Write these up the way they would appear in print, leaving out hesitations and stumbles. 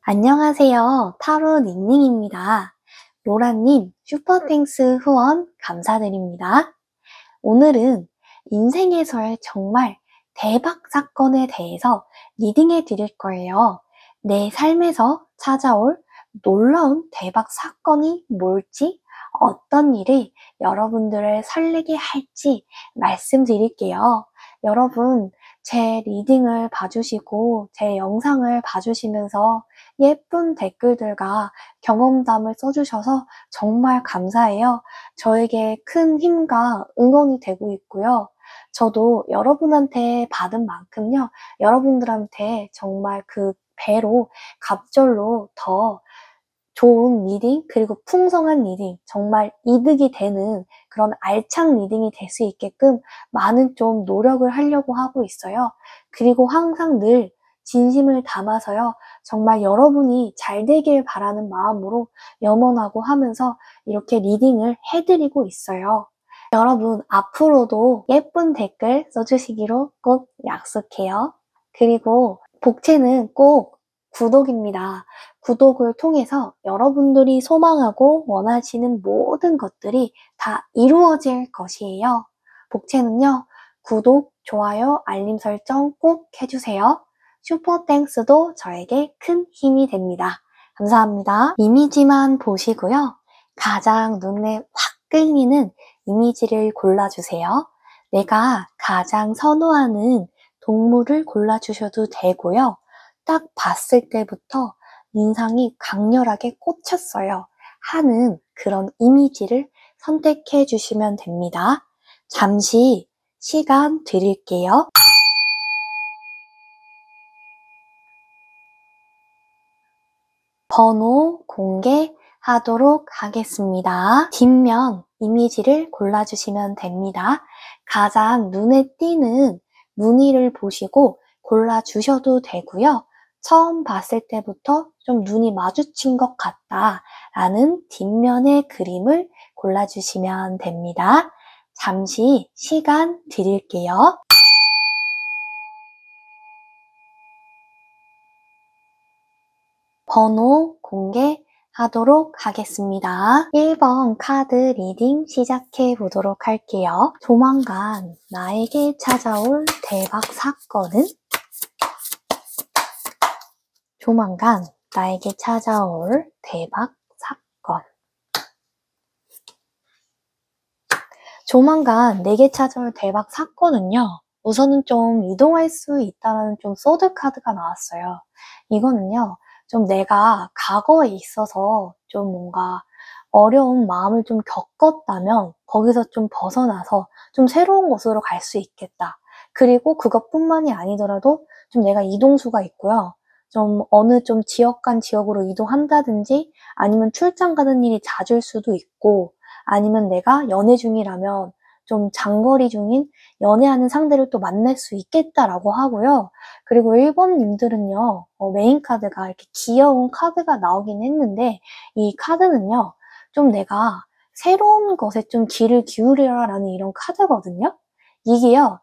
안녕하세요. 타로 닝닝입니다. 로라님, 슈퍼땡스 후원 감사드립니다. 오늘은 인생에서의 정말 대박 사건에 대해서 리딩해 드릴 거예요. 내 삶에서 찾아올 놀라운 대박 사건이 뭘지, 어떤 일이 여러분들을 설레게 할지 말씀드릴게요. 여러분, 제 리딩을 봐주시고 제 영상을 봐주시면서 예쁜 댓글들과 경험담을 써주셔서 정말 감사해요. 저에게 큰 힘과 응원이 되고 있고요. 저도 여러분한테 받은 만큼요, 여러분들한테 정말 그 배로 갑절로 더 좋은 리딩, 그리고 풍성한 리딩, 정말 이득이 되는 그런 알찬 리딩이 될 수 있게끔 많은 좀 노력을 하려고 하고 있어요. 그리고 항상 늘 진심을 담아서요, 정말 여러분이 잘 되길 바라는 마음으로 염원하고 하면서 이렇게 리딩을 해드리고 있어요. 여러분, 앞으로도 예쁜 댓글 써주시기로 꼭 약속해요. 그리고 복채는 꼭 구독입니다. 구독을 통해서 여러분들이 소망하고 원하시는 모든 것들이 다 이루어질 것이에요. 복채는요, 구독, 좋아요, 알림 설정 꼭 해주세요. 슈퍼땡스도 저에게 큰 힘이 됩니다. 감사합니다. 이미지만 보시고요. 가장 눈에 확 끌리는 이미지를 골라주세요. 내가 가장 선호하는 동물을 골라주셔도 되고요. 딱 봤을 때부터 인상이 강렬하게 꽂혔어요 하는 그런 이미지를 선택해 주시면 됩니다. 잠시 시간 드릴게요. 번호 공개하도록 하겠습니다. 뒷면 이미지를 골라주시면 됩니다. 가장 눈에 띄는 무늬를 보시고 골라주셔도 되고요. 처음 봤을 때부터 좀 눈이 마주친 것 같다 라는 뒷면의 그림을 골라주시면 됩니다. 잠시 시간 드릴게요. 번호 공개하도록 하겠습니다. 1번 카드 리딩 시작해 보도록 할게요. 조만간 나에게 찾아올 대박 사건은? 조만간 나에게 찾아올 대박 사건. 조만간 내게 찾아올 대박 사건은요, 우선은 좀 이동할 수 있다는 좀 소드 카드가 나왔어요. 이거는요, 좀 내가 과거에 있어서 좀 뭔가 어려운 마음을 좀 겪었다면 거기서 좀 벗어나서 좀 새로운 곳으로 갈 수 있겠다. 그리고 그것뿐만이 아니더라도 좀 내가 이동수가 있고요. 좀 어느 좀 지역 간 지역으로 이동한다든지 아니면 출장 가는 일이 잦을 수도 있고 아니면 내가 연애 중이라면 좀 장거리 중인 연애하는 상대를 또 만날 수 있겠다라고 하고요. 그리고 1번님들은요, 메인 카드가 이렇게 귀여운 카드가 나오긴 했는데 이 카드는요, 좀 내가 새로운 것에 좀 귀를 기울여라 라는 이런 카드거든요. 이게요,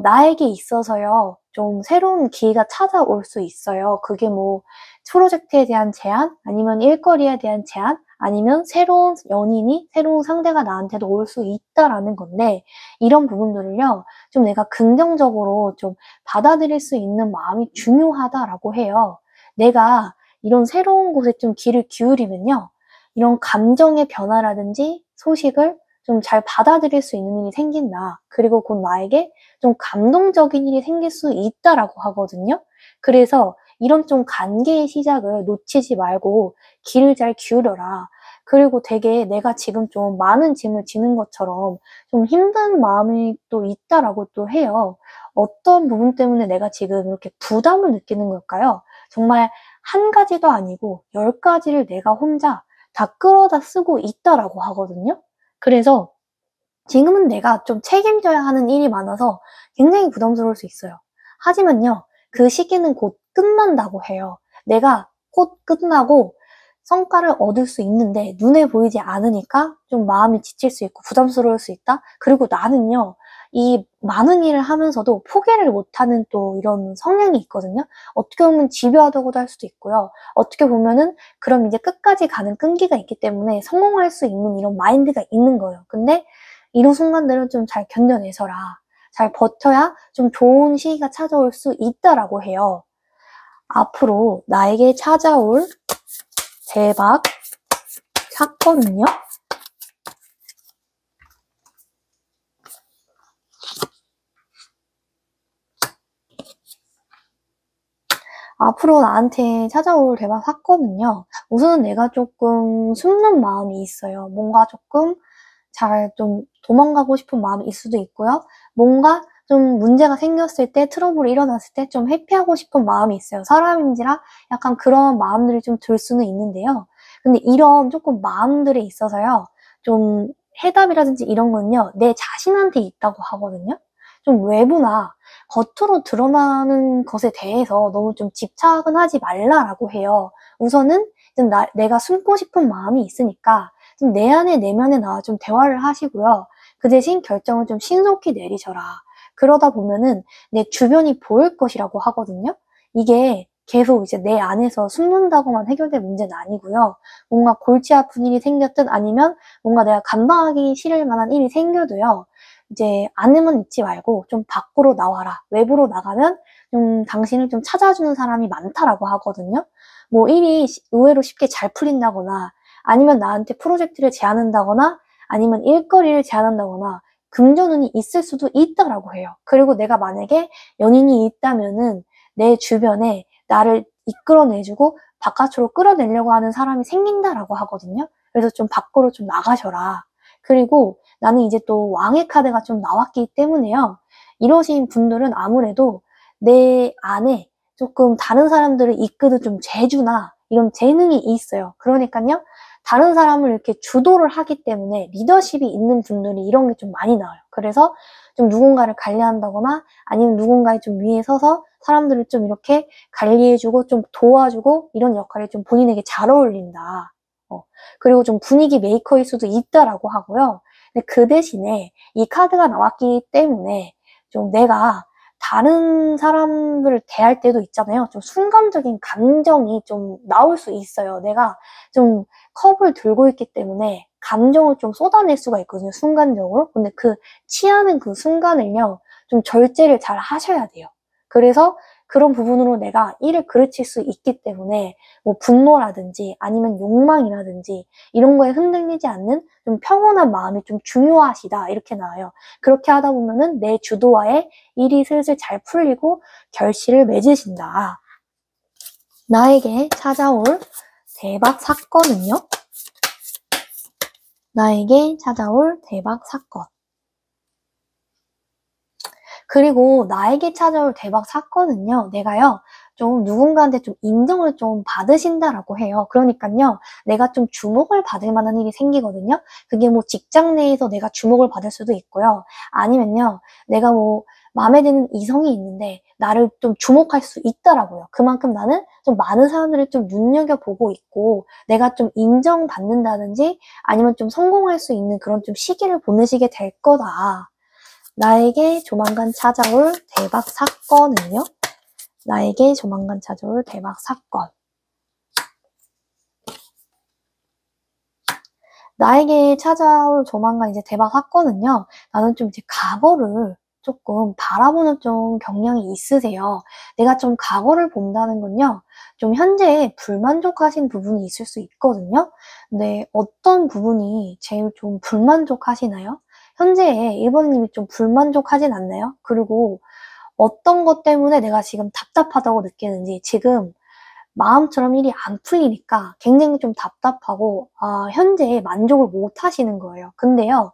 나에게 있어서요, 좀 새로운 기회가 찾아올 수 있어요. 그게 뭐 프로젝트에 대한 제안, 아니면 일거리에 대한 제안, 아니면 새로운 연인이, 새로운 상대가 나한테도 올 수 있다라는 건데, 이런 부분들을요, 좀 내가 긍정적으로 좀 받아들일 수 있는 마음이 중요하다라고 해요. 내가 이런 새로운 곳에 좀 귀를 기울이면요, 이런 감정의 변화라든지 소식을 좀 잘 받아들일 수 있는 일이 생긴다. 그리고 곧 나에게 좀 감동적인 일이 생길 수 있다라고 하거든요. 그래서 이런 좀 관계의 시작을 놓치지 말고 귀를 잘 기울여라. 그리고 되게 내가 지금 좀 많은 짐을 지는 것처럼 좀 힘든 마음이 또 있다라고 또 해요. 어떤 부분 때문에 내가 지금 이렇게 부담을 느끼는 걸까요? 정말 한 가지도 아니고 10가지를 내가 혼자 다 끌어다 쓰고 있다라고 하거든요. 그래서 지금은 내가 좀 책임져야 하는 일이 많아서 굉장히 부담스러울 수 있어요. 하지만요, 그 시기는 곧 끝난다고 해요. 내가 곧 끝나고 성과를 얻을 수 있는데 눈에 보이지 않으니까 좀 마음이 지칠 수 있고 부담스러울 수 있다? 그리고 나는요, 이 많은 일을 하면서도 포기를 못하는 또 이런 성향이 있거든요. 어떻게 보면 집요하다고도 할 수도 있고요. 어떻게 보면은 그럼 이제 끝까지 가는 끈기가 있기 때문에 성공할 수 있는 이런 마인드가 있는 거예요. 근데 이런 순간들은 좀 잘 견뎌내서라. 잘 버텨야 좀 좋은 시기가 찾아올 수 있다라고 해요. 앞으로 나에게 찾아올 대박 사건은요? 앞으로 나한테 찾아올 대박 사건은요. 우선은 내가 조금 숨는 마음이 있어요. 뭔가 조금 잘 좀 도망가고 싶은 마음이 있을 수도 있고요. 뭔가 좀 문제가 생겼을 때, 트러블이 일어났을 때 좀 회피하고 싶은 마음이 있어요. 사람인지라 약간 그런 마음들이 좀 들 수는 있는데요. 근데 이런 조금 마음들에 있어서요. 좀 해답이라든지 이런 건요. 내 자신한테 있다고 하거든요. 좀 외부나 겉으로 드러나는 것에 대해서 너무 좀 집착은 하지 말라라고 해요. 우선은 좀 내가 숨고 싶은 마음이 있으니까 좀 내 안에 내면에 나와 좀 대화를 하시고요. 그 대신 결정을 좀 신속히 내리셔라. 그러다 보면은 내 주변이 보일 것이라고 하거든요. 이게 계속 이제 내 안에서 숨는다고만 해결될 문제는 아니고요. 뭔가 골치 아픈 일이 생겼든 아니면 뭔가 내가 감당하기 싫을 만한 일이 생겨도요. 이제 안에만 있지 말고 좀 밖으로 나와라. 외부로 나가면 좀 당신을 좀 찾아주는 사람이 많다라고 하거든요. 뭐 일이 의외로 쉽게 잘 풀린다거나 아니면 나한테 프로젝트를 제안한다거나 아니면 일거리를 제안한다거나 금전운이 있을 수도 있다라고 해요. 그리고 내가 만약에 연인이 있다면은 내 주변에 나를 이끌어내주고 바깥으로 끌어내려고 하는 사람이 생긴다라고 하거든요. 그래서 좀 밖으로 좀 나가셔라. 그리고 나는 이제 또 왕의 카드가 좀 나왔기 때문에요. 이러신 분들은 아무래도 내 안에 조금 다른 사람들을 이끄는 좀 재주나 이런 재능이 있어요. 그러니까요. 다른 사람을 이렇게 주도를 하기 때문에 리더십이 있는 분들이 이런 게 좀 많이 나와요. 그래서 좀 누군가를 관리한다거나 아니면 누군가의 좀 위에 서서 사람들을 좀 이렇게 관리해주고 좀 도와주고 이런 역할이 좀 본인에게 잘 어울린다. 그리고 좀 분위기 메이커일 수도 있다라고 하고요. 근데 그 대신에 이 카드가 나왔기 때문에 좀 내가 다른 사람들을 대할 때도 있잖아요. 좀 순간적인 감정이 좀 나올 수 있어요. 내가 좀 컵을 들고 있기 때문에 감정을 좀 쏟아낼 수가 있거든요. 순간적으로. 근데 그 취하는 그 순간을요. 좀 절제를 잘 하셔야 돼요. 그래서 그런 부분으로 내가 일을 그르칠 수 있기 때문에 뭐 분노라든지 아니면 욕망이라든지 이런 거에 흔들리지 않는 좀 평온한 마음이 좀 중요하시다 이렇게 나와요. 그렇게 하다 보면은 내 주도하에 일이 슬슬 잘 풀리고 결실을 맺으신다. 나에게 찾아올 대박 사건은요? 나에게 찾아올 대박 사건. 그리고 나에게 찾아올 대박 사건은요, 내가요, 좀 누군가한테 좀 인정을 좀 받으신다라고 해요. 그러니까요, 내가 좀 주목을 받을 만한 일이 생기거든요. 그게 뭐 직장 내에서 내가 주목을 받을 수도 있고요. 아니면요, 내가 뭐 마음에 드는 이성이 있는데 나를 좀 주목할 수 있다라고요. 그만큼 나는 좀 많은 사람들을 좀 눈여겨보고 있고 내가 좀 인정받는다든지 아니면 좀 성공할 수 있는 그런 좀 시기를 보내시게 될 거다. 나에게 조만간 찾아올 대박 사건은요? 나에게 조만간 찾아올 대박 사건. 나에게 찾아올 조만간 이제 대박 사건은요. 나는 좀 이제 과거를 조금 바라보는 좀 경향이 있으세요. 내가 좀 과거를 본다는 건요. 좀 현재에 불만족하신 부분이 있을 수 있거든요. 근데 어떤 부분이 제일 좀 불만족하시나요? 현재에 1번님이 좀 불만족하진 않나요? 그리고 어떤 것 때문에 내가 지금 답답하다고 느끼는지 지금 마음처럼 일이 안 풀리니까 굉장히 좀 답답하고 현재에 만족을 못 하시는 거예요. 근데요.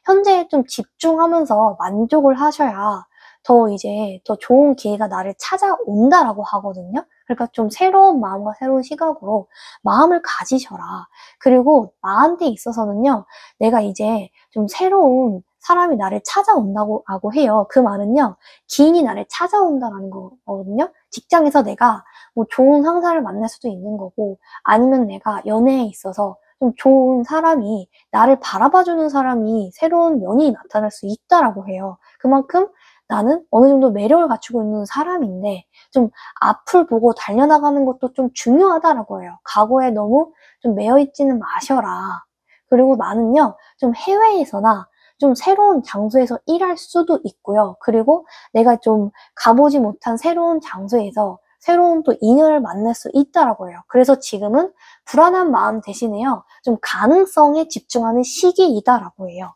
현재에 좀 집중하면서 만족을 하셔야 더 이제 더 좋은 기회가 나를 찾아온다라고 하거든요. 그러니까 좀 새로운 마음과 새로운 시각으로 마음을 가지셔라. 그리고 나한테 있어서는요. 내가 이제 좀 새로운 사람이 나를 찾아온다고 해요. 그 말은요, 기인이 나를 찾아온다라는 거거든요. 직장에서 내가 뭐 좋은 상사를 만날 수도 있는 거고, 아니면 내가 연애에 있어서 좀 좋은 사람이, 나를 바라봐주는 사람이 새로운 연인이 나타날 수 있다라고 해요. 그만큼 나는 어느 정도 매력을 갖추고 있는 사람인데, 좀 앞을 보고 달려나가는 것도 좀 중요하다라고 해요. 과거에 너무 좀 매여있지는 마셔라. 그리고 나는요, 좀 해외에서나 좀 새로운 장소에서 일할 수도 있고요. 그리고 내가 좀 가보지 못한 새로운 장소에서 새로운 또 인연을 만날 수 있다라고 해요. 그래서 지금은 불안한 마음 대신에요, 좀 가능성에 집중하는 시기이다라고 해요.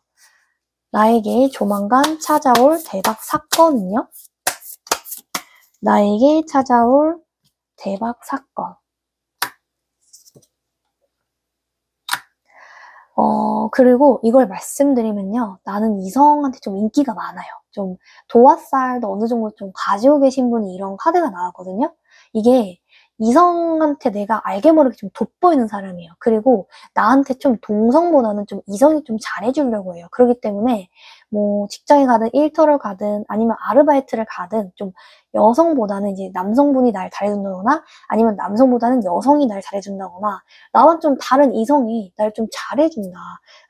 나에게 조만간 찾아올 대박 사건은요? 나에게 찾아올 대박 사건. 그리고 이걸 말씀드리면요, 나는 이성한테 좀 인기가 많아요. 좀 도화살도 어느 정도 좀 가지고 계신 분이 이런 카드가 나왔거든요. 이게 이성한테 내가 알게 모르게 좀 돋보이는 사람이에요. 그리고 나한테 좀 동성보다는 좀 이성이 좀 잘해주려고 해요. 그렇기 때문에 뭐 직장에 가든 일터를 가든 아니면 아르바이트를 가든 좀 여성보다는 이제 남성분이 날 잘해준다거나 아니면 남성보다는 여성이 날 잘해준다거나 나와 좀 다른 이성이 날 좀 잘해준다.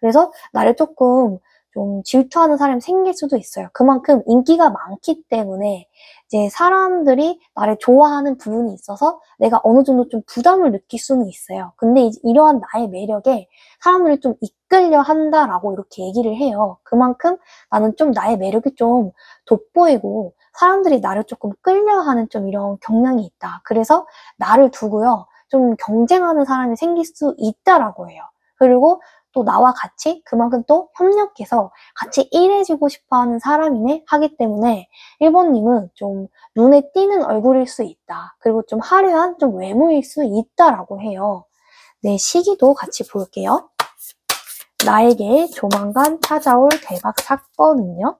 그래서 나를 조금 좀 질투하는 사람이 생길 수도 있어요. 그만큼 인기가 많기 때문에 이제 사람들이 나를 좋아하는 부분이 있어서 내가 어느 정도 좀 부담을 느낄 수는 있어요. 근데 이제 이러한 나의 매력에 사람들이 좀 이끌려 한다라고 이렇게 얘기를 해요. 그만큼 나는 좀 나의 매력이 좀 돋보이고 사람들이 나를 조금 끌려하는 좀 이런 경향이 있다. 그래서 나를 두고요, 좀 경쟁하는 사람이 생길 수 있다라고 해요. 그리고 또 나와 같이 그만큼 또 협력해서 같이 일해주고 싶어하는 사람이네 하기 때문에 1번님은 좀 눈에 띄는 얼굴일 수 있다. 그리고 좀 화려한 좀 외모일 수 있다라고 해요. 네, 시기도 같이 볼게요. 나에게 조만간 찾아올 대박 사건은요?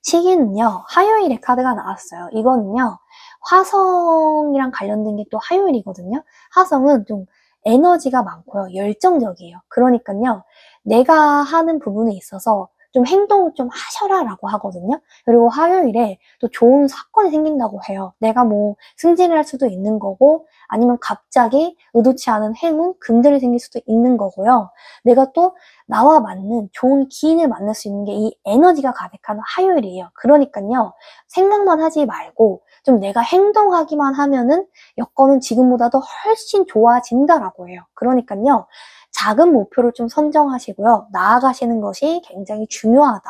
시기는요, 화요일에 카드가 나왔어요. 이거는요, 화성이랑 관련된 게 또 화요일이거든요. 화성은 좀 에너지가 많고요, 열정적이에요. 그러니까요, 내가 하는 부분에 있어서 좀 행동을 좀 하셔라라고 하거든요. 그리고 화요일에 또 좋은 사건이 생긴다고 해요. 내가 뭐 승진을 할 수도 있는 거고, 아니면 갑자기 의도치 않은 행운, 금전이 생길 수도 있는 거고요. 내가 또 나와 맞는 좋은 기인을 만날 수 있는 게 이 에너지가 가득한 화요일이에요. 그러니까요, 생각만 하지 말고 좀 내가 행동하기만 하면은 여건은 지금보다도 훨씬 좋아진다라고 해요. 그러니까요, 작은 목표를 좀 선정하시고요, 나아가시는 것이 굉장히 중요하다.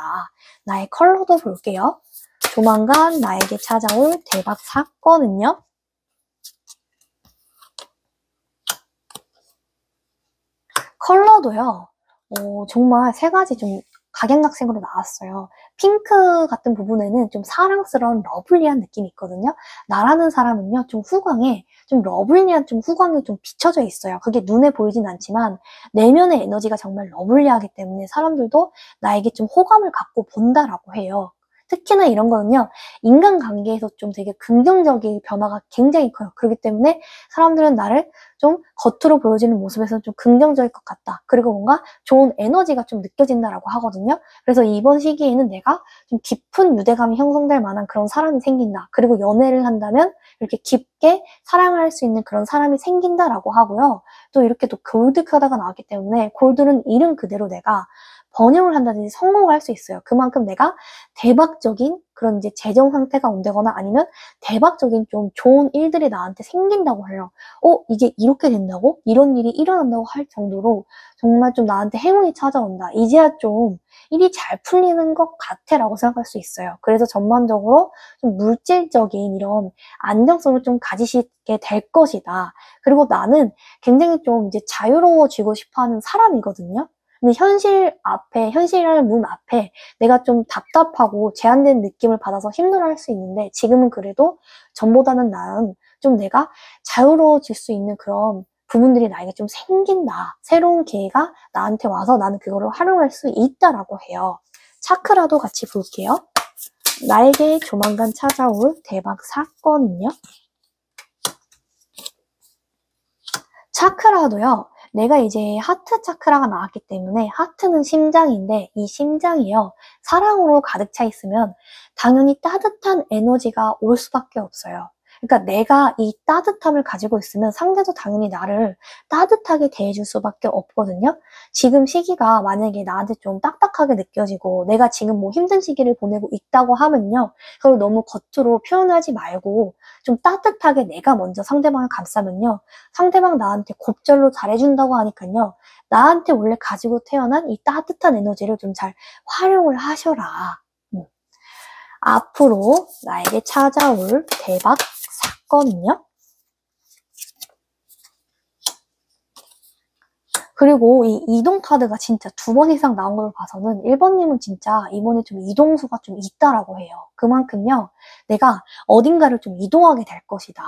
나의 컬러도 볼게요. 조만간 나에게 찾아올 대박 사건은요? 컬러도요, 정말 세 가지 좀 각양각색으로 나왔어요. 핑크 같은 부분에는 좀 사랑스러운 러블리한 느낌이 있거든요. 나라는 사람은요, 좀 후광에, 좀 러블리한 좀 후광이 좀 비춰져 있어요. 그게 눈에 보이진 않지만 내면의 에너지가 정말 러블리하기 때문에 사람들도 나에게 좀 호감을 갖고 본다라고 해요. 특히나 이런 거는요, 인간관계에서 좀 되게 긍정적인 변화가 굉장히 커요. 그렇기 때문에 사람들은 나를 좀 겉으로 보여지는 모습에서 좀 긍정적일 것 같다. 그리고 뭔가 좋은 에너지가 좀 느껴진다라고 하거든요. 그래서 이번 시기에는 내가 좀 깊은 유대감이 형성될 만한 그런 사람이 생긴다. 그리고 연애를 한다면 이렇게 깊게 사랑을 할 수 있는 그런 사람이 생긴다라고 하고요. 또 이렇게 또 골드 카드가 나왔기 때문에 골드는 이름 그대로 내가 번영을 한다든지 성공을 할 수 있어요. 그만큼 내가 대박적인 그런 이제 재정 상태가 온다거나 아니면 대박적인 좀 좋은 일들이 나한테 생긴다고 해요. 이게 이렇게 된다고? 이런 일이 일어난다고 할 정도로 정말 좀 나한테 행운이 찾아온다. 이제야 좀 일이 잘 풀리는 것 같아 라고 생각할 수 있어요. 그래서 전반적으로 좀 물질적인 이런 안정성을 좀 가지시게 될 것이다. 그리고 나는 굉장히 좀 이제 자유로워지고 싶어 하는 사람이거든요. 근데 현실이라는 문 앞에 내가 좀 답답하고 제한된 느낌을 받아서 힘들어할 수 있는데 지금은 그래도 전보다는 나은 좀 내가 자유로워질 수 있는 그런 부분들이 나에게 좀 생긴다. 새로운 기회가 나한테 와서 나는 그거를 활용할 수 있다라고 해요. 차크라도 같이 볼게요. 나에게 조만간 찾아올 대박 사건은요? 차크라도요, 내가 이제 하트 차크라가 나왔기 때문에 하트는 심장인데 이 심장이요. 사랑으로 가득 차 있으면 당연히 따뜻한 에너지가 올 수밖에 없어요. 그러니까 내가 이 따뜻함을 가지고 있으면 상대도 당연히 나를 따뜻하게 대해줄 수밖에 없거든요. 지금 시기가 만약에 나한테 좀 딱딱하게 느껴지고 내가 지금 뭐 힘든 시기를 보내고 있다고 하면요. 그걸 너무 겉으로 표현하지 말고 좀 따뜻하게 내가 먼저 상대방을 감싸면요. 상대방 나한테 곱절로 잘해준다고 하니까요. 나한테 원래 가지고 태어난 이 따뜻한 에너지를 좀 잘 활용을 하셔라. 앞으로 나에게 찾아올 대박 사건은요? 그리고 이 이동 카드가 진짜 2번 이상 나온 걸 봐서는 1번님은 진짜 이번에 좀 이동수가 좀 있다라고 해요. 그만큼요, 내가 어딘가를 좀 이동하게 될 것이다.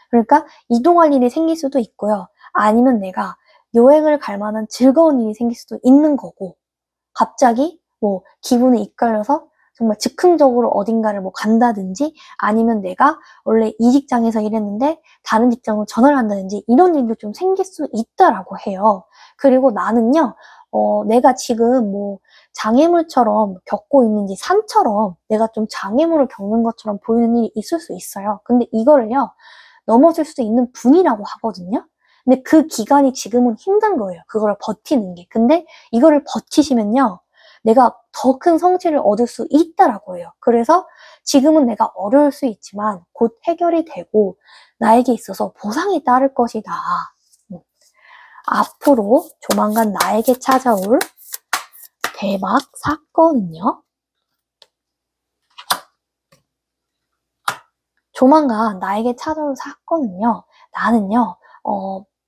그러니까 이동할 일이 생길 수도 있고요. 아니면 내가 여행을 갈 만한 즐거운 일이 생길 수도 있는 거고, 갑자기 뭐 기분이 이끌려서 정말 즉흥적으로 어딘가를 뭐 간다든지 아니면 내가 원래 이 직장에서 일했는데 다른 직장으로 전화를 한다든지 이런 일도 좀 생길 수 있다라고 해요. 그리고 나는요, 내가 지금 뭐 장애물처럼 겪고 있는지 산처럼 내가 좀 장애물을 겪는 것처럼 보이는 일이 있을 수 있어요. 근데 이거를요, 넘어설 수도 있는 분이라고 하거든요. 근데 그 기간이 지금은 힘든 거예요. 그걸 버티는 게. 근데 이거를 버티시면요. 내가 더 큰 성취를 얻을 수 있다라고 해요. 그래서 지금은 내가 어려울 수 있지만 곧 해결이 되고 나에게 있어서 보상이 따를 것이다. 앞으로 조만간 나에게 찾아올 대박 사건은요. 조만간 나에게 찾아올 사건은요. 나는요.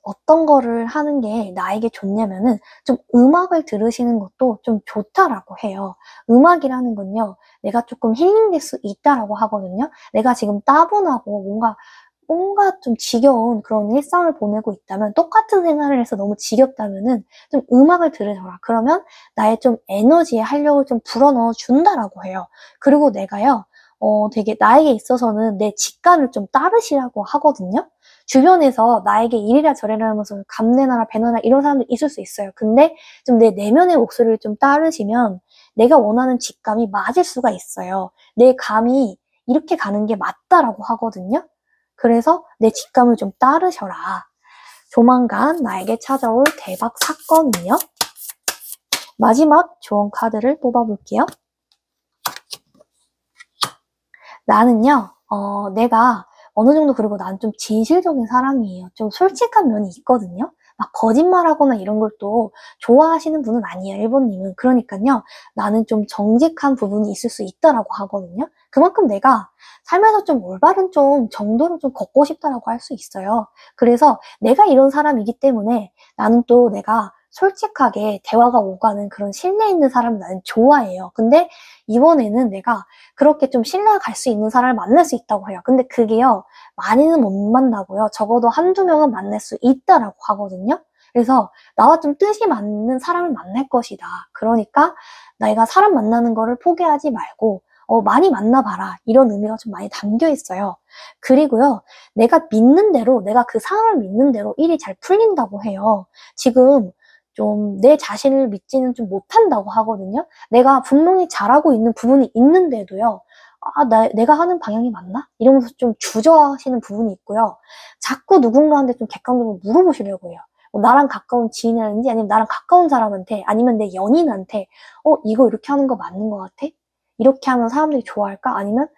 어떤 거를 하는 게 나에게 좋냐면은 좀 음악을 들으시는 것도 좀 좋다라고 해요. 음악이라는 건요. 내가 조금 힐링될 수 있다라고 하거든요. 내가 지금 따분하고 뭔가 좀 지겨운 그런 일상을 보내고 있다면, 똑같은 생활을 해서 너무 지겹다면은 좀 음악을 들으셔라. 그러면 나의 좀 에너지에 활력을 좀 불어넣어 준다라고 해요. 그리고 내가요, 되게 나에게 있어서는 내 직감을 좀 따르시라고 하거든요. 주변에서 나에게 이래라 저래라 하면서 감내나라 배나라 이런 사람도 있을 수 있어요. 근데 좀 내 내면의 목소리를 좀 따르시면 내가 원하는 직감이 맞을 수가 있어요. 내 감이 이렇게 가는 게 맞다라고 하거든요. 그래서 내 직감을 좀 따르셔라. 조만간 나에게 찾아올 대박 사건은요. 마지막 조언 카드를 뽑아볼게요. 나는요, 내가 어느 정도, 그리고 난 좀 진실적인 사람이에요. 좀 솔직한 면이 있거든요. 막 거짓말하거나 이런 걸 또 좋아하시는 분은 아니에요, 1번님은. 그러니까요, 나는 좀 정직한 부분이 있을 수 있다라고 하거든요. 그만큼 내가 삶에서 좀 올바른 좀 정도를 좀 걷고 싶다라고 할 수 있어요. 그래서 내가 이런 사람이기 때문에 나는 또 내가 솔직하게 대화가 오가는 그런 신뢰 있는 사람을 나는 좋아해요. 근데 이번에는 내가 그렇게 좀 신뢰가 갈 수 있는 사람을 만날 수 있다고 해요. 근데 그게요, 많이는 못 만나고요. 적어도 한두 명은 만날 수 있다라고 하거든요. 그래서 나와 좀 뜻이 맞는 사람을 만날 것이다. 그러니까 내가 사람 만나는 거를 포기하지 말고 많이 만나봐라. 이런 의미가 좀 많이 담겨 있어요. 그리고요, 내가 믿는 대로, 내가 그 상황을 믿는 대로 일이 잘 풀린다고 해요. 지금 좀 내 자신을 믿지는 좀 못한다고 하거든요. 내가 분명히 잘하고 있는 부분이 있는데도요, 내가 하는 방향이 맞나? 이러면서 좀 주저하시는 부분이 있고요. 자꾸 누군가한테 좀 객관적으로 물어보시려고 해요. 나랑 가까운 지인이라든지 아니면 나랑 가까운 사람한테 아니면 내 연인한테 이거 이렇게 하는 거 맞는 것 같아? 이렇게 하면 사람들이 좋아할까? 아니면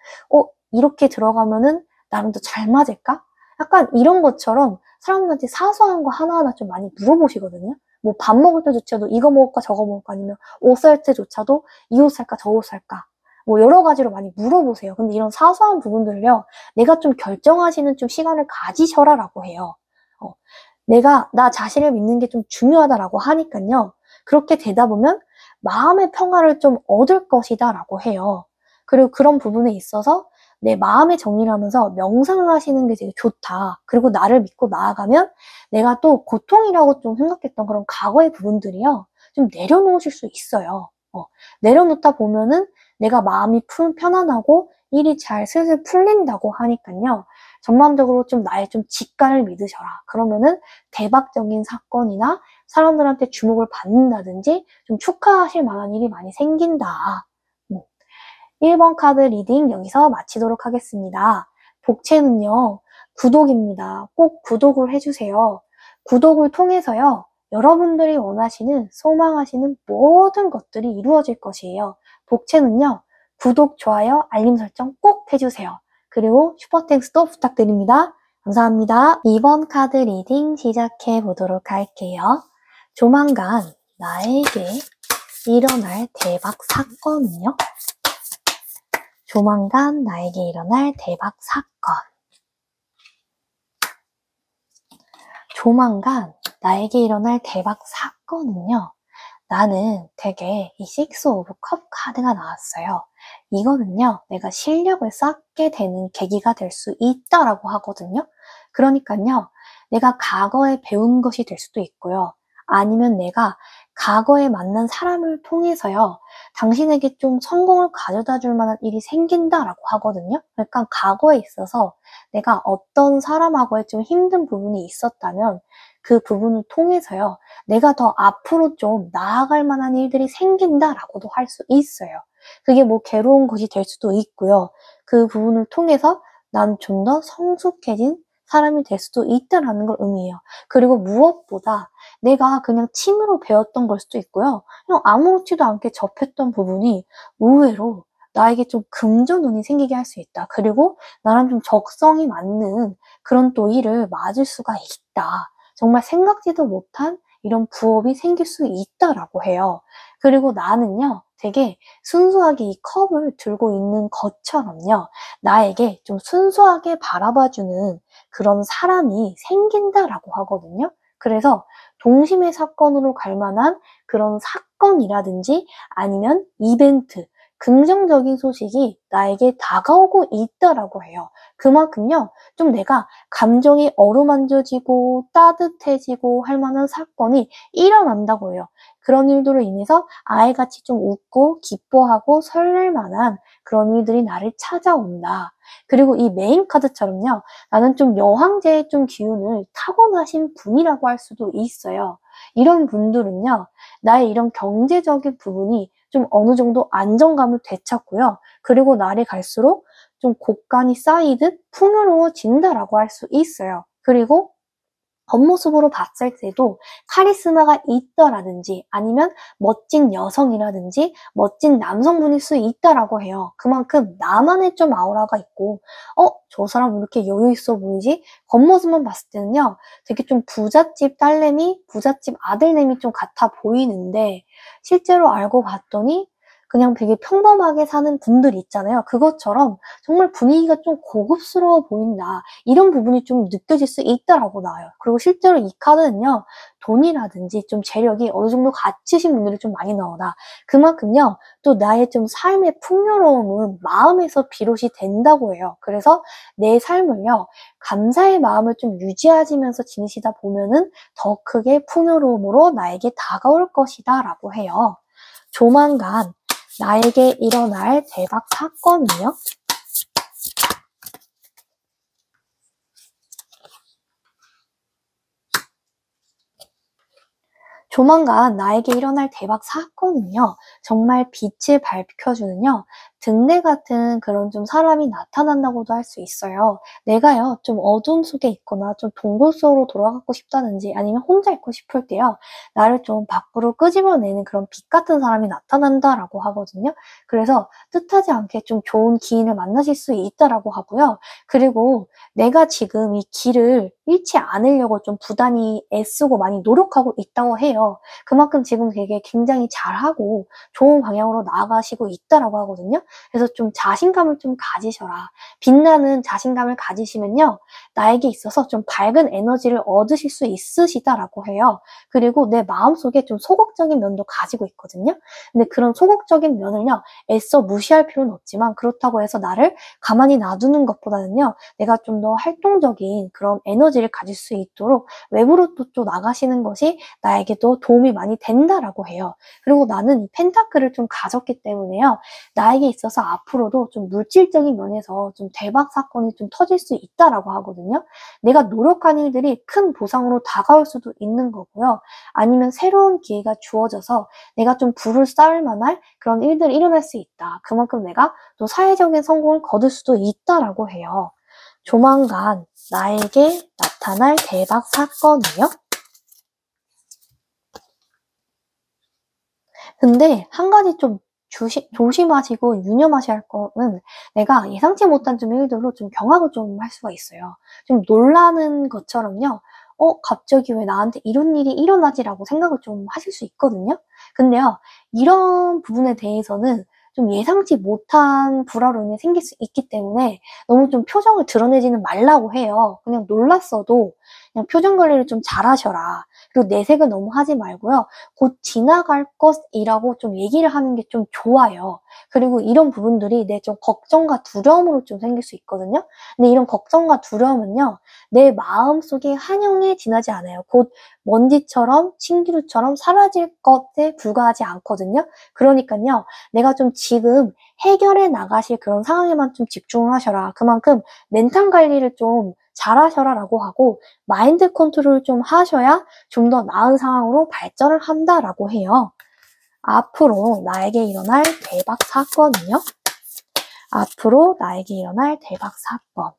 이렇게 들어가면은 나랑 더 잘 맞을까? 약간 이런 것처럼 사람들한테 사소한 거 하나하나 좀 많이 물어보시거든요. 뭐 밥 먹을 때조차도 이거 먹을까 저거 먹을까, 아니면 옷 살 때조차도 이 옷 살까 저 옷 살까, 뭐 여러 가지로 많이 물어보세요. 근데 이런 사소한 부분들을요, 내가 좀 결정하시는 좀 시간을 가지셔라라고 해요. 내가 나 자신을 믿는 게 좀 중요하다라고 하니까요. 그렇게 되다 보면 마음의 평화를 좀 얻을 것이다라고 해요. 그리고 그런 부분에 있어서 내 마음의 정리를 하면서 명상을 하시는 게 되게 좋다. 그리고 나를 믿고 나아가면 내가 또 고통이라고 좀 생각했던 그런 과거의 부분들이요, 좀 내려놓으실 수 있어요. 내려놓다 보면은 내가 마음이 편안하고 일이 잘 슬슬 풀린다고 하니까요. 전반적으로 좀 나의 좀 직관을 믿으셔라. 그러면은 대박적인 사건이나 사람들한테 주목을 받는다든지 좀 축하하실 만한 일이 많이 생긴다. 1번 카드 리딩 여기서 마치도록 하겠습니다. 복채는요, 구독입니다. 꼭 구독을 해주세요. 구독을 통해서요, 여러분들이 원하시는, 소망하시는 모든 것들이 이루어질 것이에요. 복채는요, 구독, 좋아요, 알림 설정 꼭 해주세요. 그리고 슈퍼땡스도 부탁드립니다. 감사합니다. 2번 카드 리딩 시작해 보도록 할게요. 조만간 나에게 일어날 대박 사건은요? 조만간 나에게 일어날 대박 사건. 조만간 나에게 일어날 대박 사건은요. 나는 되게 이 식스 오브 컵 카드가 나왔어요. 이거는요. 내가 실력을 쌓게 되는 계기가 될 수 있다라고 하거든요. 그러니까요. 내가 과거에 배운 것이 될 수도 있고요. 아니면 내가 과거에 만난 사람을 통해서요. 당신에게 좀 성공을 가져다 줄 만한 일이 생긴다라고 하거든요. 그러니까 과거에 있어서 내가 어떤 사람하고의 좀 힘든 부분이 있었다면 그 부분을 통해서요. 내가 더 앞으로 좀 나아갈 만한 일들이 생긴다라고도 할 수 있어요. 그게 뭐 괴로운 것이 될 수도 있고요. 그 부분을 통해서 난 좀 더 성숙해진 사람이 될 수도 있다라는 걸 의미해요. 그리고 무엇보다 내가 그냥 침으로 배웠던 걸 수도 있고요. 그냥 아무렇지도 않게 접했던 부분이 의외로 나에게 좀 금전운이 생기게 할 수 있다. 그리고 나랑 좀 적성이 맞는 그런 또 일을 맞을 수가 있다. 정말 생각지도 못한 이런 부업이 생길 수 있다라고 해요. 그리고 나는요, 되게 순수하게 이 컵을 들고 있는 것처럼요, 나에게 좀 순수하게 바라봐주는 그런 사람이 생긴다라고 하거든요. 그래서 동심의 사건으로 갈 만한 그런 사건이라든지 아니면 이벤트, 긍정적인 소식이 나에게 다가오고 있다라고 해요. 그만큼요, 좀 내가 감정이 어루만져지고 따뜻해지고 할 만한 사건이 일어난다고 해요. 그런 일들로 인해서 아이같이 좀 웃고 기뻐하고 설렐 만한 그런 일들이 나를 찾아온다. 그리고 이 메인 카드처럼요. 나는 좀 여황제의 좀 기운을 타고나신 분이라고 할 수도 있어요. 이런 분들은요. 나의 이런 경제적인 부분이 좀 어느 정도 안정감을 되찾고요. 그리고 날이 갈수록 좀 곡간이 쌓이듯 풍요로워진다라고 할 수 있어요. 그리고 겉모습으로 봤을 때도 카리스마가 있다라든지 아니면 멋진 여성이라든지 멋진 남성분일 수 있다라고 해요. 그만큼 나만의 좀 아우라가 있고 저 사람 왜 이렇게 여유 있어 보이지? 겉모습만 봤을 때는요. 되게 좀 부잣집 딸내미, 부잣집 아들내미 좀 같아 보이는데 실제로 알고 봤더니 그냥 되게 평범하게 사는 분들 있잖아요. 그것처럼 정말 분위기가 좀 고급스러워 보인다. 이런 부분이 좀 느껴질 수 있다라고 나와요. 그리고 실제로 이 카드는요. 돈이라든지 좀 재력이 어느 정도 갖추신 분들이 좀 많이 나오다. 그만큼요. 또 나의 좀 삶의 풍요로움은 마음에서 비롯이 된다고 해요. 그래서 내 삶을요. 감사의 마음을 좀 유지하시면서 지내시다 보면은 더 크게 풍요로움으로 나에게 다가올 것이다 라고 해요. 조만간 나에게 일어날 대박 사건은요? 조만간 나에게 일어날 대박 사건은요, 정말 빛을 밝혀주는요, 등대 같은 그런 좀 사람이 나타난다고도 할 수 있어요. 내가요, 좀 어둠 속에 있거나 좀 동굴 속으로 돌아가고 싶다든지 아니면 혼자 있고 싶을 때요, 나를 좀 밖으로 끄집어내는 그런 빛 같은 사람이 나타난다라고 하거든요. 그래서 뜻하지 않게 좀 좋은 기인을 만나실 수 있다라고 하고요. 그리고 내가 지금 이 길을 잃지 않으려고 좀 부단히 애쓰고 많이 노력하고 있다고 해요. 그만큼 지금 되게 굉장히 잘하고 좋은 방향으로 나아가시고 있다라고 하거든요. 그래서 좀 자신감을 좀 가지셔라. 빛나는 자신감을 가지시면요. 나에게 있어서 좀 밝은 에너지를 얻으실 수 있으시다라고 해요. 그리고 내 마음속에 좀 소극적인 면도 가지고 있거든요. 근데 그런 소극적인 면을요. 애써 무시할 필요는 없지만 그렇다고 해서 나를 가만히 놔두는 것보다는요. 내가 좀 더 활동적인 그런 에너지를 가질 수 있도록 외부로 또 나가시는 것이 나에게도 도움이 많이 된다라고 해요. 그리고 나는 이 펜타클을 좀 가졌기 때문에요. 나에게 있어서 앞으로도 좀 물질적인 면에서 좀 대박 사건이 좀 터질 수 있다라고 하거든요. 내가 노력한 일들이 큰 보상으로 다가올 수도 있는 거고요. 아니면 새로운 기회가 주어져서 내가 좀 부를 쌓을 만한 그런 일들이 일어날 수 있다. 그만큼 내가 또 사회적인 성공을 거둘 수도 있다라고 해요. 조만간 나에게 나타날 대박 사건이요? 근데 한 가지 좀 조심하시고 유념하셔야 할 거는 내가 예상치 못한 좀 일들로 좀 경악을 좀 할 수가 있어요. 좀 놀라는 것처럼요. 갑자기 왜 나한테 이런 일이 일어나지라고 생각을 좀 하실 수 있거든요. 근데요, 이런 부분에 대해서는 좀 예상치 못한 불화로 생길 수 있기 때문에 너무 좀 표정을 드러내지는 말라고 해요. 그냥 놀랐어도 그냥 표정 관리를 좀 잘하셔라. 그리고 내색을 너무 하지 말고요. 곧 지나갈 것이라고 좀 얘기를 하는 게 좀 좋아요. 그리고 이런 부분들이 내 좀 걱정과 두려움으로 좀 생길 수 있거든요. 근데 이런 걱정과 두려움은요, 내 마음속에 한영에 지나지 않아요. 곧 먼지처럼 신기루처럼 사라질 것에 불과하지 않거든요. 그러니까요, 내가 좀 지금 해결해 나가실 그런 상황에만 좀 집중을 하셔라. 그만큼 멘탈 관리를 좀 잘하셔라라고 하고 마인드 컨트롤을 좀 하셔야 좀 더 나은 상황으로 발전을 한다라고 해요. 앞으로 나에게 일어날 대박 사건은요? 앞으로 나에게 일어날 대박 사건.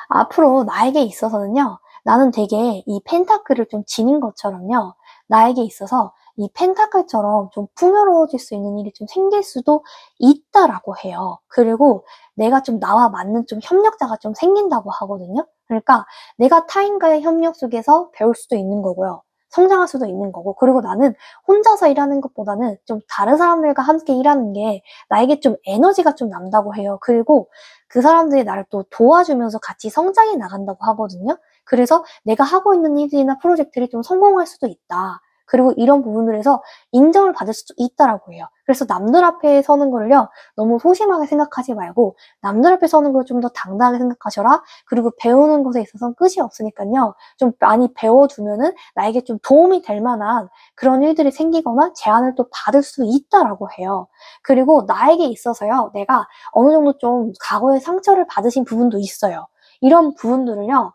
앞으로 나에게 있어서는요, 나는 되게 이 펜타클을 좀 지닌 것처럼요, 나에게 있어서 이 펜타클처럼 좀 풍요로워질 수 있는 일이 좀 생길 수도 있다라고 해요. 그리고 내가 좀 나와 맞는 좀 협력자가 좀 생긴다고 하거든요. 그러니까 내가 타인과의 협력 속에서 배울 수도 있는 거고요. 성장할 수도 있는 거고, 그리고 나는 혼자서 일하는 것보다는 좀 다른 사람들과 함께 일하는 게 나에게 좀 에너지가 좀 난다고 해요. 그리고 그 사람들이 나를 또 도와주면서 같이 성장해 나간다고 하거든요. 그래서 내가 하고 있는 일이나 프로젝트를 좀 성공할 수도 있다. 그리고 이런 부분들에서 인정을 받을 수도 있다라고 해요. 그래서 남들 앞에 서는 걸요, 너무 소심하게 생각하지 말고 남들 앞에 서는 걸 좀 더 당당하게 생각하셔라. 그리고 배우는 것에 있어서는 끝이 없으니까요. 좀 많이 배워두면은 나에게 좀 도움이 될 만한 그런 일들이 생기거나 제안을 또 받을 수 있다라고 해요. 그리고 나에게 있어서요, 내가 어느 정도 좀 과거에 상처를 받으신 부분도 있어요. 이런 부분들을요,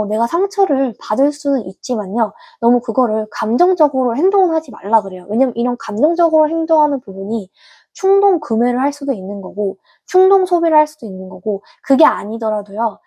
내가 상처를 받을 수는 있지만요, 너무 그거를 감정적으로 행동을 하지 말라 그래요. 왜냐면 이런 감정적으로 행동하는 부분이 충동 구매를 할 수도 있는 거고, 충동 소비를 할 수도 있는 거고, 그게 아니더라도요,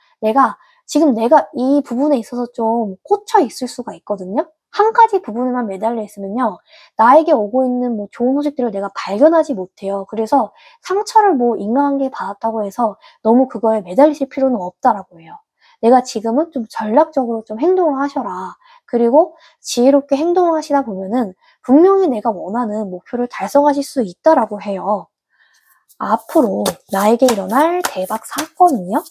지금 내가 이 부분에 있어서 좀 꽂혀 있을 수가 있거든요. 한 가지 부분에만 매달려 있으면요, 나에게 오고 있는 뭐 좋은 소식들을 내가 발견하지 못해요. 그래서 상처를 뭐 인간관계에 받았다고 해서 너무 그거에 매달리실 필요는 없다라고 해요. 내가 지금은 좀 전략적으로 좀 행동을 하셔라. 그리고 지혜롭게 행동을 하시다 보면은 분명히 내가 원하는 목표를 달성하실 수 있다라고 해요. 앞으로 나에게 일어날 대박 사건은요?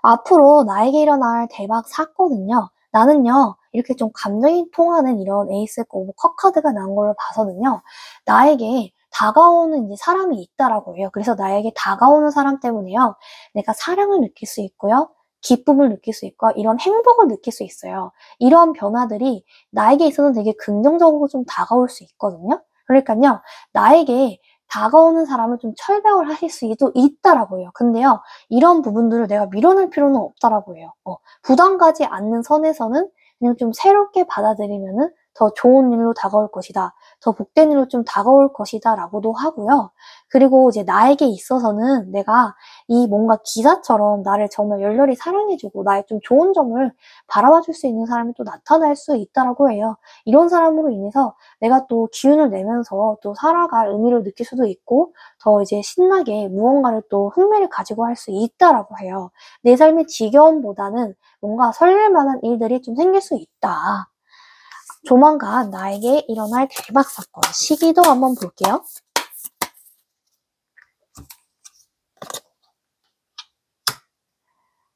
앞으로 나에게 일어날 대박 사건은요, 나는요, 이렇게 좀 감정이 통하는 이런 에이스 오브 컵 카드가 나온 걸 봐서는요, 나에게 다가오는 이제 사람이 있다라고 해요. 그래서 나에게 다가오는 사람 때문에요, 내가 사랑을 느낄 수 있고요, 기쁨을 느낄 수 있고, 이런 행복을 느낄 수 있어요. 이런 변화들이 나에게 있어서는 되게 긍정적으로 좀 다가올 수 있거든요. 그러니까요, 나에게 다가오는 사람을 좀 철벽을 하실 수도 있다라고 해요. 근데요, 이런 부분들을 내가 밀어낼 필요는 없다라고 해요. 부담 가지 않는 선에서는 그냥 좀 새롭게 받아들이면은 더 좋은 일로 다가올 것이다. 더 복된 일로 좀 다가올 것이다. 라고도 하고요. 그리고 이제 나에게 있어서는 내가 이 뭔가 기사처럼 나를 정말 열렬히 사랑해주고 나의 좀 좋은 점을 바라봐줄 수 있는 사람이 또 나타날 수 있다라고 해요. 이런 사람으로 인해서 내가 또 기운을 내면서 또 살아갈 의미를 느낄 수도 있고 더 이제 신나게 무언가를 또 흥미를 가지고 할 수 있다라고 해요. 내 삶의 지겨움보다는 뭔가 설렐 만한 일들이 좀 생길 수 있다. 조만간 나에게 일어날 대박 사건 시기도 한번 볼게요.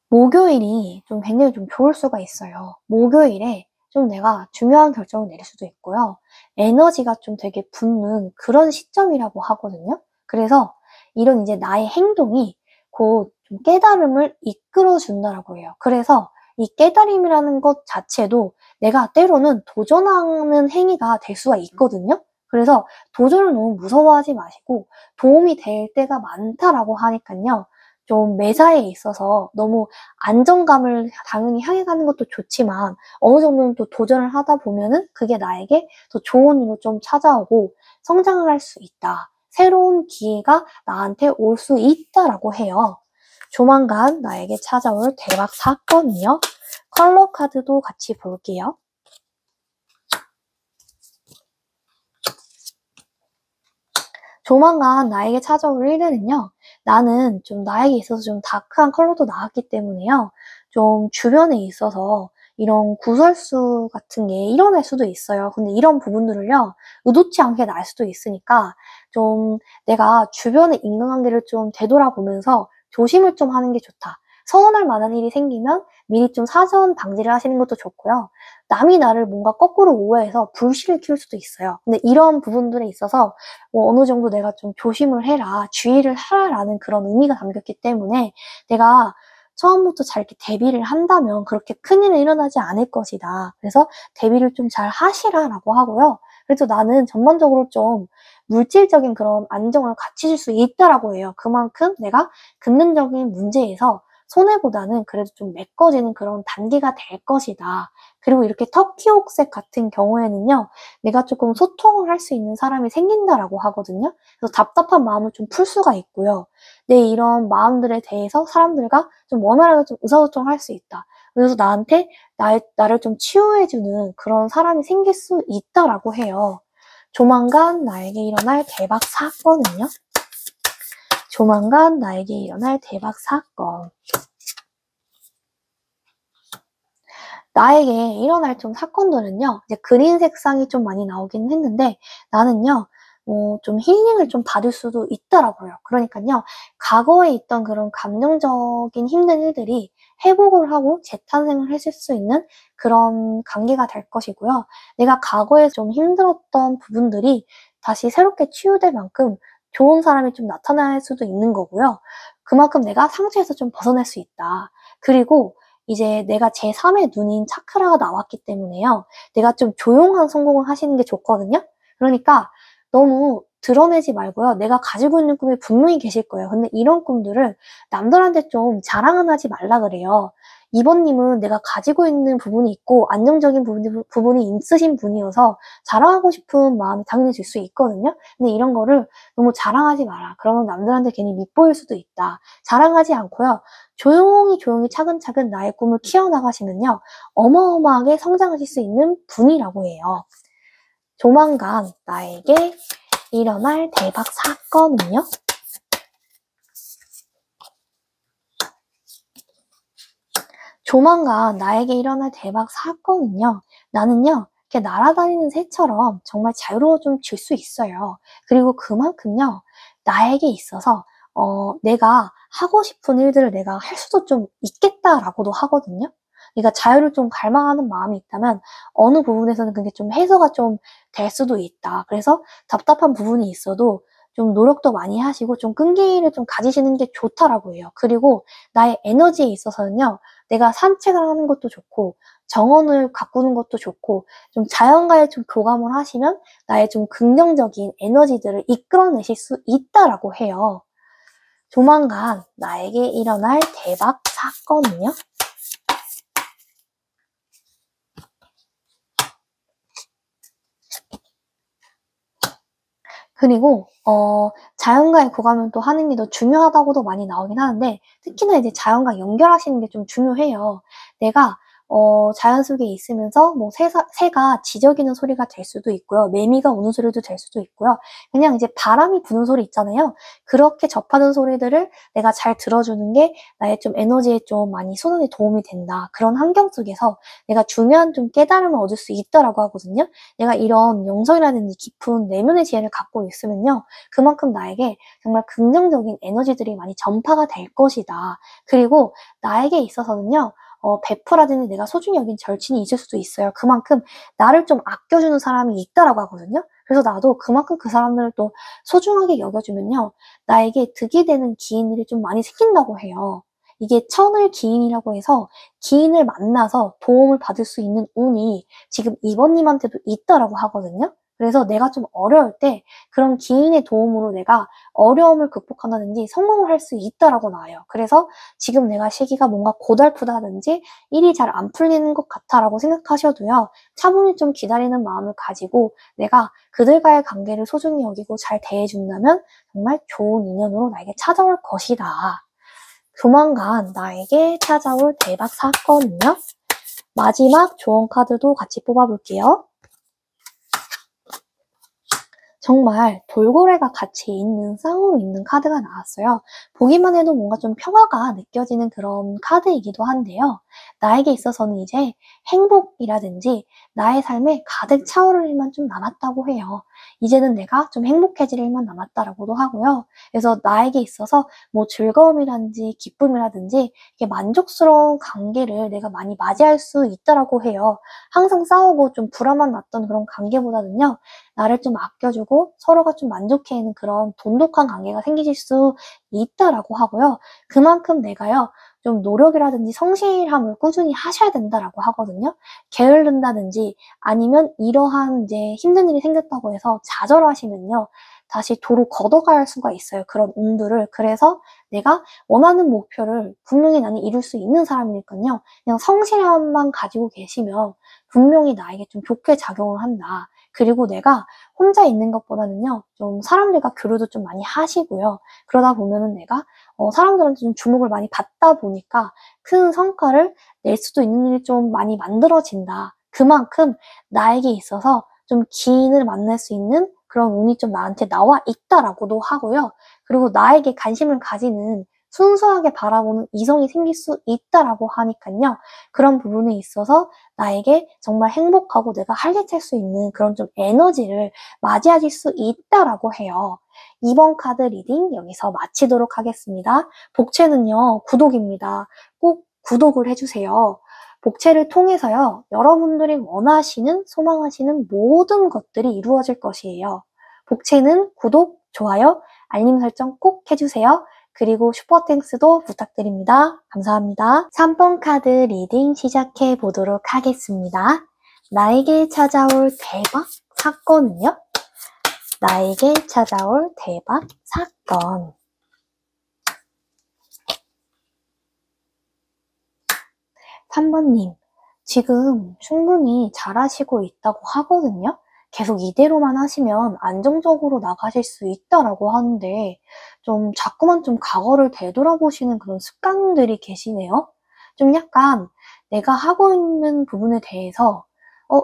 목요일이 좀 굉장히 좀 좋을 수가 있어요. 목요일에 좀 내가 중요한 결정을 내릴 수도 있고요. 에너지가 좀 되게 붙는 그런 시점이라고 하거든요. 그래서 이런 이제 나의 행동이 곧 좀 깨달음을 이끌어준다라고 해요. 그래서 이 깨달음이라는 것 자체도 내가 때로는 도전하는 행위가 될 수가 있거든요. 그래서 도전을 너무 무서워하지 마시고 도움이 될 때가 많다라고 하니까요. 좀 매사에 있어서 너무 안정감을 당연히 향해 가는 것도 좋지만 어느 정도는 또 도전을 하다 보면은 그게 나에게 더 좋은 일로 좀 찾아오고 성장을 할 수 있다. 새로운 기회가 나한테 올 수 있다라고 해요. 조만간 나에게 찾아올 대박 사건이요. 컬러 카드도 같이 볼게요. 조만간 나에게 찾아올 일들은요. 나는 좀 나에게 있어서 좀 다크한 컬러도 나왔기 때문에요. 좀 주변에 있어서 이런 구설수 같은 게 일어날 수도 있어요. 근데 이런 부분들을요. 의도치 않게 날 수도 있으니까 좀 내가 주변의 인간관계를 좀 되돌아보면서 조심을 좀 하는 게 좋다. 서운할 만한 일이 생기면 미리 좀 사전 방지를 하시는 것도 좋고요. 남이 나를 뭔가 거꾸로 오해해서 불씨를 키울 수도 있어요. 근데 이런 부분들에 있어서 뭐 어느 정도 내가 좀 조심을 해라, 주의를 하라라는 그런 의미가 담겼기 때문에 내가 처음부터 잘 이렇게 대비를 한다면 그렇게 큰일은 일어나지 않을 것이다. 그래서 대비를 좀 잘 하시라라고 하고요. 그래서 나는 전반적으로 좀 물질적인 그런 안정을 갖추실 수 있다라고 해요. 그만큼 내가 금전적인 문제에서 손해보다는 그래도 좀 메꿔지는 그런 단계가 될 것이다. 그리고 이렇게 터키 옥색 같은 경우에는요. 내가 조금 소통을 할 수 있는 사람이 생긴다라고 하거든요. 그래서 답답한 마음을 좀 풀 수가 있고요. 내 이런 마음들에 대해서 사람들과 좀 원활하게 좀 의사소통을 할 수 있다. 그래서 나한테 나를 좀 치유해주는 그런 사람이 생길 수 있다라고 해요. 조만간 나에게 일어날 대박 사건은요? 조만간 나에게 일어날 대박 사건. 나에게 일어날 좀 사건들은요, 이제 그린 색상이 좀 많이 나오긴 했는데, 나는요, 좀 힐링을 좀 받을 수도 있더라고요. 그러니까요, 과거에 있던 그런 감정적인 힘든 일들이 회복을 하고 재탄생을 해줄 수 있는 그런 관계가 될 것이고요. 내가 과거에 좀 힘들었던 부분들이 다시 새롭게 치유될 만큼 좋은 사람이 좀 나타날 수도 있는 거고요. 그만큼 내가 상처에서 좀 벗어날 수 있다. 그리고 이제 내가 제3의 눈인 차크라가 나왔기 때문에요. 내가 좀 조용한 성공을 하시는 게 좋거든요. 그러니까 너무 드러내지 말고요. 내가 가지고 있는 꿈이 분명히 계실 거예요. 근데 이런 꿈들을 남들한테 좀 자랑은 하지 말라 그래요. 이번님은 내가 가지고 있는 부분이 있고 안정적인 부분이 있으신 분이어서 자랑하고 싶은 마음이 당연히 들 수 있거든요. 근데 이런 거를 너무 자랑하지 마라. 그러면 남들한테 괜히 밉보일 수도 있다. 자랑하지 않고요. 조용히 차근차근 나의 꿈을 키워나가시면요. 어마어마하게 성장하실 수 있는 분이라고 해요. 조만간 나에게 일어날 대박 사건은요? 조만간 나에게 일어날 대박 사건은요. 나는요. 이렇게 날아다니는 새처럼 정말 자유로워질 수 있어요. 그리고 그만큼요. 나에게 있어서 내가 하고 싶은 일들을 내가 할 수도 좀 있겠다라고도 하거든요. 그러니까 자유를 좀 갈망하는 마음이 있다면 어느 부분에서는 그게 좀 해소가 좀 될 수도 있다. 그래서 답답한 부분이 있어도 좀 노력도 많이 하시고 좀 끈기를 좀 가지시는 게 좋다라고 해요. 그리고 나의 에너지에 있어서는요. 내가 산책을 하는 것도 좋고 정원을 가꾸는 것도 좋고 좀 자연과의 좀 교감을 하시면 나의 좀 긍정적인 에너지들을 이끌어내실 수 있다라고 해요. 조만간 나에게 일어날 대박 사건은요? 그리고 자연과의 교감을 또 하는 게 더 중요하다고도 많이 나오긴 하는데 특히나 이제 자연과 연결하시는 게 좀 중요해요. 내가 자연 속에 있으면서 뭐 새가 지저귀는 소리가 될 수도 있고요. 매미가 우는 소리도 될 수도 있고요. 그냥 이제 바람이 부는 소리 있잖아요. 그렇게 접하는 소리들을 내가 잘 들어주는 게 나의 좀 에너지에 좀 많이 순환에 도움이 된다. 그런 환경 속에서 내가 중요한 좀 깨달음을 얻을 수 있다라고 하거든요. 내가 이런 영성이라든지 깊은 내면의 지혜를 갖고 있으면요. 그만큼 나에게 정말 긍정적인 에너지들이 많이 전파가 될 것이다. 그리고 나에게 있어서는요. 베프라든지 내가 소중히 여긴 절친이 있을 수도 있어요. 그만큼 나를 좀 아껴주는 사람이 있다라고 하거든요. 그래서 나도 그만큼 그 사람들을 또 소중하게 여겨주면요, 나에게 득이 되는 기인들이 좀 많이 생긴다고 해요. 이게 천을 기인이라고 해서 기인을 만나서 도움을 받을 수 있는 운이 지금 이번님한테도 있다라고 하거든요. 그래서 내가 좀 어려울 때 그런 기인의 도움으로 내가 어려움을 극복한다든지 성공을 할 수 있다라고 나와요. 그래서 지금 내가 시기가 뭔가 고달프다든지 일이 잘 안 풀리는 것 같아라고 생각하셔도요, 차분히 좀 기다리는 마음을 가지고 내가 그들과의 관계를 소중히 여기고 잘 대해준다면 정말 좋은 인연으로 나에게 찾아올 것이다. 조만간 나에게 찾아올 대박 사건은요, 마지막 조언 카드도 같이 뽑아볼게요. 정말 돌고래가 같이 있는 쌍으로 있는 카드가 나왔어요. 보기만 해도 뭔가 좀 평화가 느껴지는 그런 카드이기도 한데요. 나에게 있어서는 이제 행복이라든지 나의 삶에 가득 차오를 일만 좀 남았다고 해요. 이제는 내가 좀 행복해질 일만 남았다라고도 하고요. 그래서 나에게 있어서 뭐 즐거움이라든지 기쁨이라든지 이렇게 만족스러운 관계를 내가 많이 맞이할 수 있다라고 해요. 항상 싸우고 좀 불화만 났던 그런 관계보다는요, 나를 좀 아껴주고 서로가 좀 만족해하는 그런 돈독한 관계가 생기실 수 있다라고 하고요. 그만큼 내가요, 좀 노력이라든지 성실함을 꾸준히 하셔야 된다라고 하거든요. 게으른다든지 아니면 이러한 이제 힘든 일이 생겼다고 해서 좌절하시면요, 다시 도로 걷어갈 수가 있어요. 그런 운들을. 그래서 내가 원하는 목표를 분명히 나는 이룰 수 있는 사람이니까요. 그냥 성실함만 가지고 계시면 분명히 나에게 좀 좋게 작용을 한다. 그리고 내가 혼자 있는 것보다는요, 좀 사람들과 교류도 좀 많이 하시고요. 그러다 보면은 내가 사람들한테 좀 주목을 많이 받다 보니까 큰 성과를 낼 수도 있는 일이 좀 많이 만들어진다. 그만큼 나에게 있어서 좀 기인을 만날 수 있는 그런 운이 좀 나한테 나와 있다라고도 하고요. 그리고 나에게 관심을 가지는 순수하게 바라보는 이성이 생길 수 있다라고 하니까요. 그런 부분에 있어서 나에게 정말 행복하고 내가 활기찰 수 있는 그런 좀 에너지를 맞이하실 수 있다라고 해요. 이번 카드 리딩 여기서 마치도록 하겠습니다. 복채는요, 구독입니다. 꼭 구독을 해주세요. 복채를 통해서요, 여러분들이 원하시는, 소망하시는 모든 것들이 이루어질 것이에요. 복채는 구독, 좋아요, 알림 설정 꼭 해주세요. 그리고 슈퍼땡스도 부탁드립니다. 감사합니다. 3번 카드 리딩 시작해 보도록 하겠습니다. 나에게 찾아올 대박 사건은요? 나에게 찾아올 대박 사건. 3번님, 지금 충분히 잘하시고 있다고 하거든요? 계속 이대로만 하시면 안정적으로 나가실 수 있다라고 하는데, 좀 자꾸만 좀 과거를 되돌아보시는 그런 습관들이 계시네요? 좀 약간 내가 하고 있는 부분에 대해서,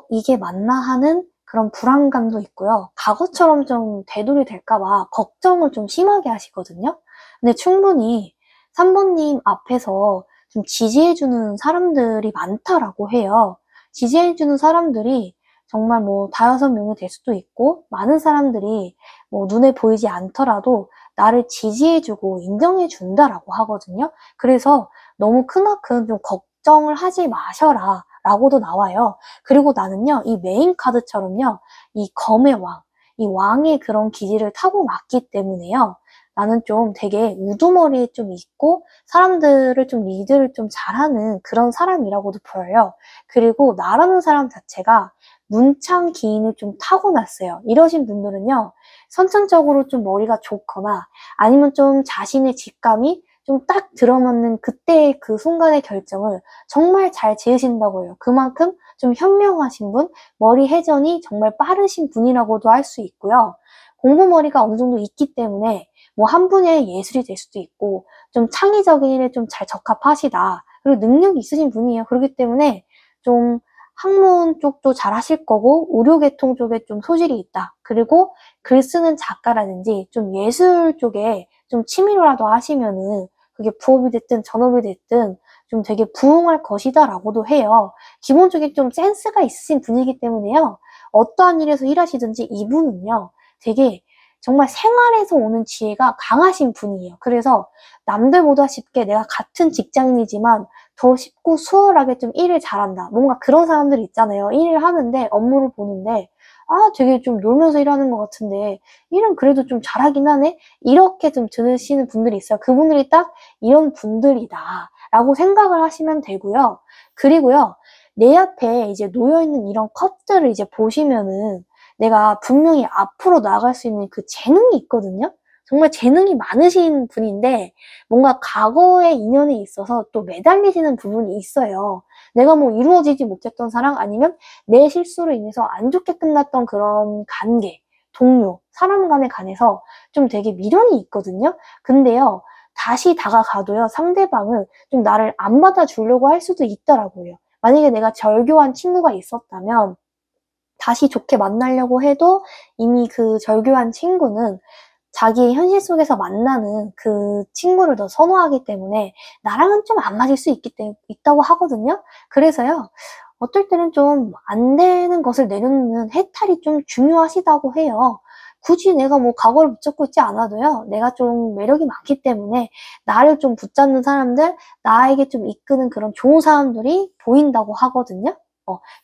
이게 맞나 하는 그런 불안감도 있고요. 과거처럼 좀 되돌이 될까봐 걱정을 좀 심하게 하시거든요? 근데 충분히 3번님 앞에서 좀 지지해주는 사람들이 많다라고 해요. 지지해주는 사람들이 정말 뭐 다여섯 명이 될 수도 있고, 많은 사람들이 뭐 눈에 보이지 않더라도 나를 지지해주고 인정해준다라고 하거든요. 그래서 너무 크나큰 좀 걱정을 하지 마셔라 라고도 나와요. 그리고 나는요, 이 메인 카드처럼요, 이 검의 왕, 이 왕의 그런 기질을 타고났기 때문에요, 나는 좀 되게 우두머리에 좀 있고 사람들을 좀 리드를 좀 잘하는 그런 사람이라고도 보여요. 그리고 나라는 사람 자체가 문창 기인을 좀 타고났어요. 이러신 분들은요, 선천적으로 좀 머리가 좋거나 아니면 좀 자신의 직감이 좀 딱 들어맞는 그때의 그 순간의 결정을 정말 잘 지으신다고 해요. 그만큼 좀 현명하신 분, 머리 회전이 정말 빠르신 분이라고도 할 수 있고요. 공부머리가 어느 정도 있기 때문에 뭐 한 분야의 예술이 될 수도 있고, 좀 창의적인 일에 좀 잘 적합하시다. 그리고 능력이 있으신 분이에요. 그렇기 때문에 좀 학문 쪽도 잘 하실 거고, 의료계통 쪽에 좀 소질이 있다. 그리고 글 쓰는 작가라든지 좀 예술 쪽에 좀 취미로라도 하시면은 그게 부업이 됐든 전업이 됐든 좀 되게 부응할 것이다 라고도 해요. 기본적인 좀 센스가 있으신 분이기 때문에요, 어떠한 일에서 일하시든지 이분은요, 되게 정말 생활에서 오는 지혜가 강하신 분이에요. 그래서 남들보다 쉽게 내가 같은 직장인이지만 더 쉽고 수월하게 좀 일을 잘한다. 뭔가 그런 사람들이 있잖아요. 일을 하는데, 업무를 보는데, 아, 되게 좀 놀면서 일하는 것 같은데 일은 그래도 좀 잘하긴 하네? 이렇게 좀 들으시는 분들이 있어요. 그분들이 딱 이런 분들이다 라고 생각을 하시면 되고요. 그리고요, 내 앞에 이제 놓여있는 이런 컵들을 이제 보시면은 내가 분명히 앞으로 나아갈 수 있는 그 재능이 있거든요. 정말 재능이 많으신 분인데 뭔가 과거의 인연에 있어서 또 매달리시는 부분이 있어요. 내가 뭐 이루어지지 못했던 사랑, 아니면 내 실수로 인해서 안 좋게 끝났던 그런 관계, 동료, 사람 간에 관해서 좀 되게 미련이 있거든요. 근데요, 다시 다가가도요, 상대방은 좀 나를 안 받아주려고 할 수도 있더라고요. 만약에 내가 절교한 친구가 있었다면 다시 좋게 만나려고 해도 이미 그 절교한 친구는 자기의 현실 속에서 만나는 그 친구를 더 선호하기 때문에 나랑은 좀 안 맞을 수 있다고 하거든요. 그래서요, 어떨 때는 좀 안 되는 것을 내려놓는 해탈이 좀 중요하시다고 해요. 굳이 내가 뭐 과거를 붙잡고 있지 않아도요, 내가 좀 매력이 많기 때문에 나를 좀 붙잡는 사람들, 나에게 좀 이끄는 그런 좋은 사람들이 보인다고 하거든요.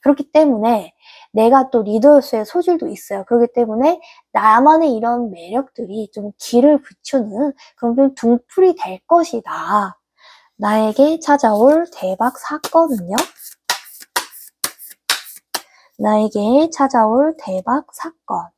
그렇기 때문에 내가 또 리더로서의 소질도 있어요. 그렇기 때문에 나만의 이런 매력들이 좀 길을 비추는 그런 좀 등불이 될 것이다. 나에게 찾아올 대박 사건은요? 나에게 찾아올 대박 사건.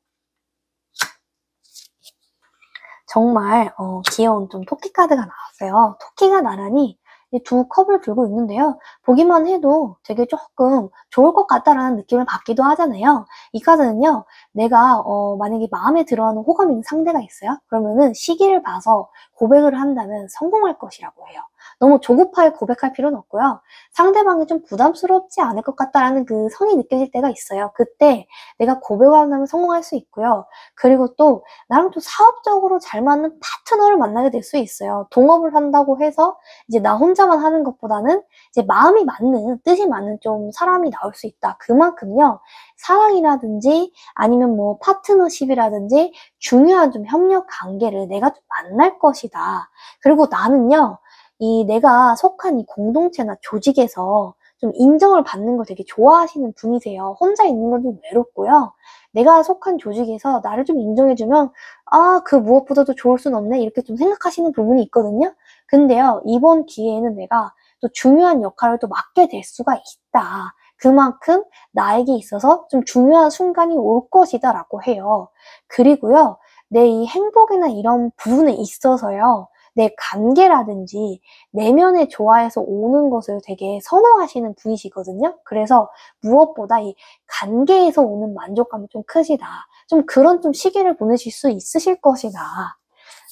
정말 귀여운 좀 토끼 카드가 나왔어요. 토끼가 나란히 두 컵을 들고 있는데요. 보기만 해도 되게 조금 좋을 것 같다라는 느낌을 받기도 하잖아요. 이 카드는요, 내가 만약에 마음에 들어하는 호감 있는 상대가 있어요. 그러면은 시기를 봐서 고백을 한다면 성공할 것이라고 해요. 너무 조급하게 고백할 필요는 없고요. 상대방이 좀 부담스럽지 않을 것 같다라는 그 선이 느껴질 때가 있어요. 그때 내가 고백을 한다면 성공할 수 있고요. 그리고 또 나랑 또 사업적으로 잘 맞는 파트너를 만나게 될 수 있어요. 동업을 한다고 해서 이제 나 혼자만 하는 것보다는 이제 마음이 맞는, 뜻이 맞는 좀 사람이 나올 수 있다. 그만큼요, 사랑이라든지 아니면 뭐 파트너십이라든지 중요한 좀 협력 관계를 내가 좀 만날 것이다. 그리고 나는요, 이 내가 속한 이 공동체나 조직에서 좀 인정을 받는 걸 되게 좋아하시는 분이세요. 혼자 있는 건 좀 외롭고요. 내가 속한 조직에서 나를 좀 인정해주면 아, 그 무엇보다도 좋을 순 없네, 이렇게 좀 생각하시는 부분이 있거든요. 근데요, 이번 기회에는 내가 또 중요한 역할을 또 맡게 될 수가 있다. 그만큼 나에게 있어서 좀 중요한 순간이 올 것이다 라고 해요. 그리고요, 내 이 행복이나 이런 부분에 있어서요, 내 관계라든지 내면의 조화에서 오는 것을 되게 선호하시는 분이시거든요. 그래서 무엇보다 이 관계에서 오는 만족감이 좀 크시다. 좀 그런 좀 시기를 보내실 수 있으실 것이다.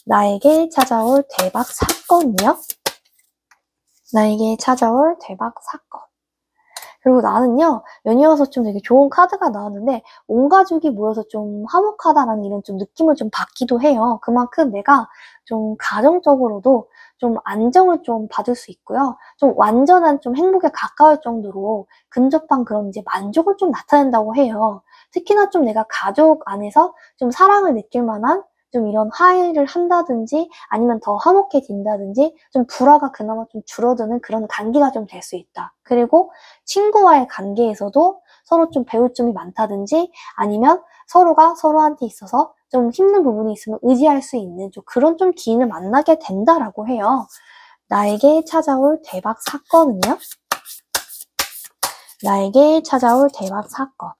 나에게 찾아올 대박 사건이요? 나에게 찾아올 대박 사건. 그리고 나는요, 연이어서 좀 되게 좋은 카드가 나왔는데, 온 가족이 모여서 좀 화목하다라는 이런 좀 느낌을 좀 받기도 해요. 그만큼 내가 좀 가정적으로도 좀 안정을 좀 받을 수 있고요. 좀 완전한 좀 행복에 가까울 정도로 근접한 그런 이제 만족을 좀 나타낸다고 해요. 특히나 좀 내가 가족 안에서 좀 사랑을 느낄 만한 좀 이런 화해를 한다든지 아니면 더 화목해진다든지 좀 불화가 그나마 좀 줄어드는 그런 관계가 좀 될 수 있다. 그리고 친구와의 관계에서도 서로 좀 배울 점이 많다든지 아니면 서로가 서로한테 있어서 좀 힘든 부분이 있으면 의지할 수 있는 좀 그런 좀 기인을 만나게 된다라고 해요. 나에게 찾아올 대박 사건은요? 나에게 찾아올 대박 사건.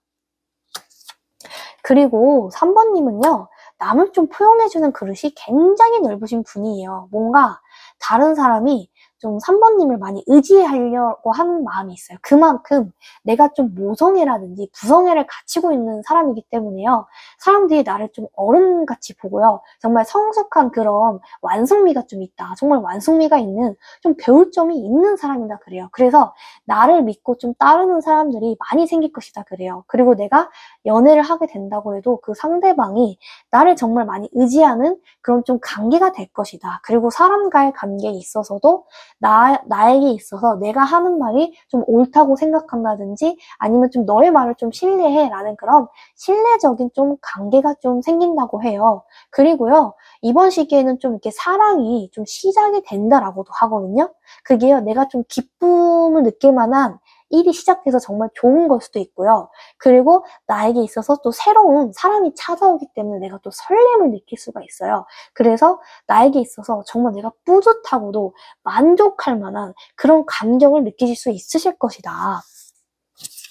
그리고 3번님은요, 남을 좀 표현해주는 그릇이 굉장히 넓으신 분이에요. 뭔가 다른 사람이 좀 3번님을 많이 의지하려고 하는 마음이 있어요. 그만큼 내가 좀 모성애라든지 부성애를 갖추고 있는 사람이기 때문에요. 사람들이 나를 좀 어른같이 보고요. 정말 성숙한 그런 완성미가 좀 있다. 정말 완성미가 있는 좀 배울 점이 있는 사람이다 그래요. 그래서 나를 믿고 좀 따르는 사람들이 많이 생길 것이다 그래요. 그리고 내가 연애를 하게 된다고 해도 그 상대방이 나를 정말 많이 의지하는 그런 좀 관계가 될 것이다. 그리고 사람과의 관계에 있어서도 나에게 있어서 내가 하는 말이 좀 옳다고 생각한다든지 아니면 좀 너의 말을 좀 신뢰해 라는 그런 신뢰적인 좀 관계가 좀 생긴다고 해요. 그리고요, 이번 시기에는 좀 이렇게 사랑이 좀 시작이 된다라고도 하거든요. 그게요, 내가 좀 기쁨을 느낄 만한 일이 시작돼서 정말 좋은 걸 수도 있고요. 그리고 나에게 있어서 또 새로운 사람이 찾아오기 때문에 내가 또 설렘을 느낄 수가 있어요. 그래서 나에게 있어서 정말 내가 뿌듯하고도 만족할 만한 그런 감정을 느끼실 수 있으실 것이다.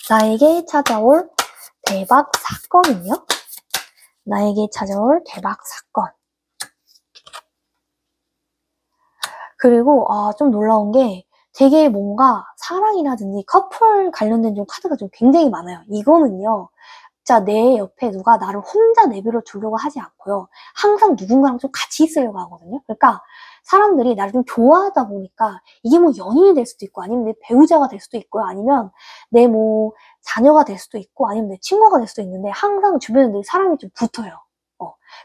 나에게 찾아올 대박 사건은요? 나에게 찾아올 대박 사건. 그리고 좀 놀라운 게 되게 뭔가 사랑이라든지 커플 관련된 좀 카드가 좀 굉장히 많아요. 이거는요. 진짜 내 옆에 누가 나를 혼자 내버려 두려고 하지 않고요. 항상 누군가랑 좀 같이 있으려고 하거든요. 그러니까 사람들이 나를 좀 좋아하다 보니까 이게 뭐 연인이 될 수도 있고 아니면 내 배우자가 될 수도 있고요. 아니면 내 뭐 자녀가 될 수도 있고 아니면 내 친구가 될 수도 있는데 항상 주변에 내 사람이 좀 붙어요.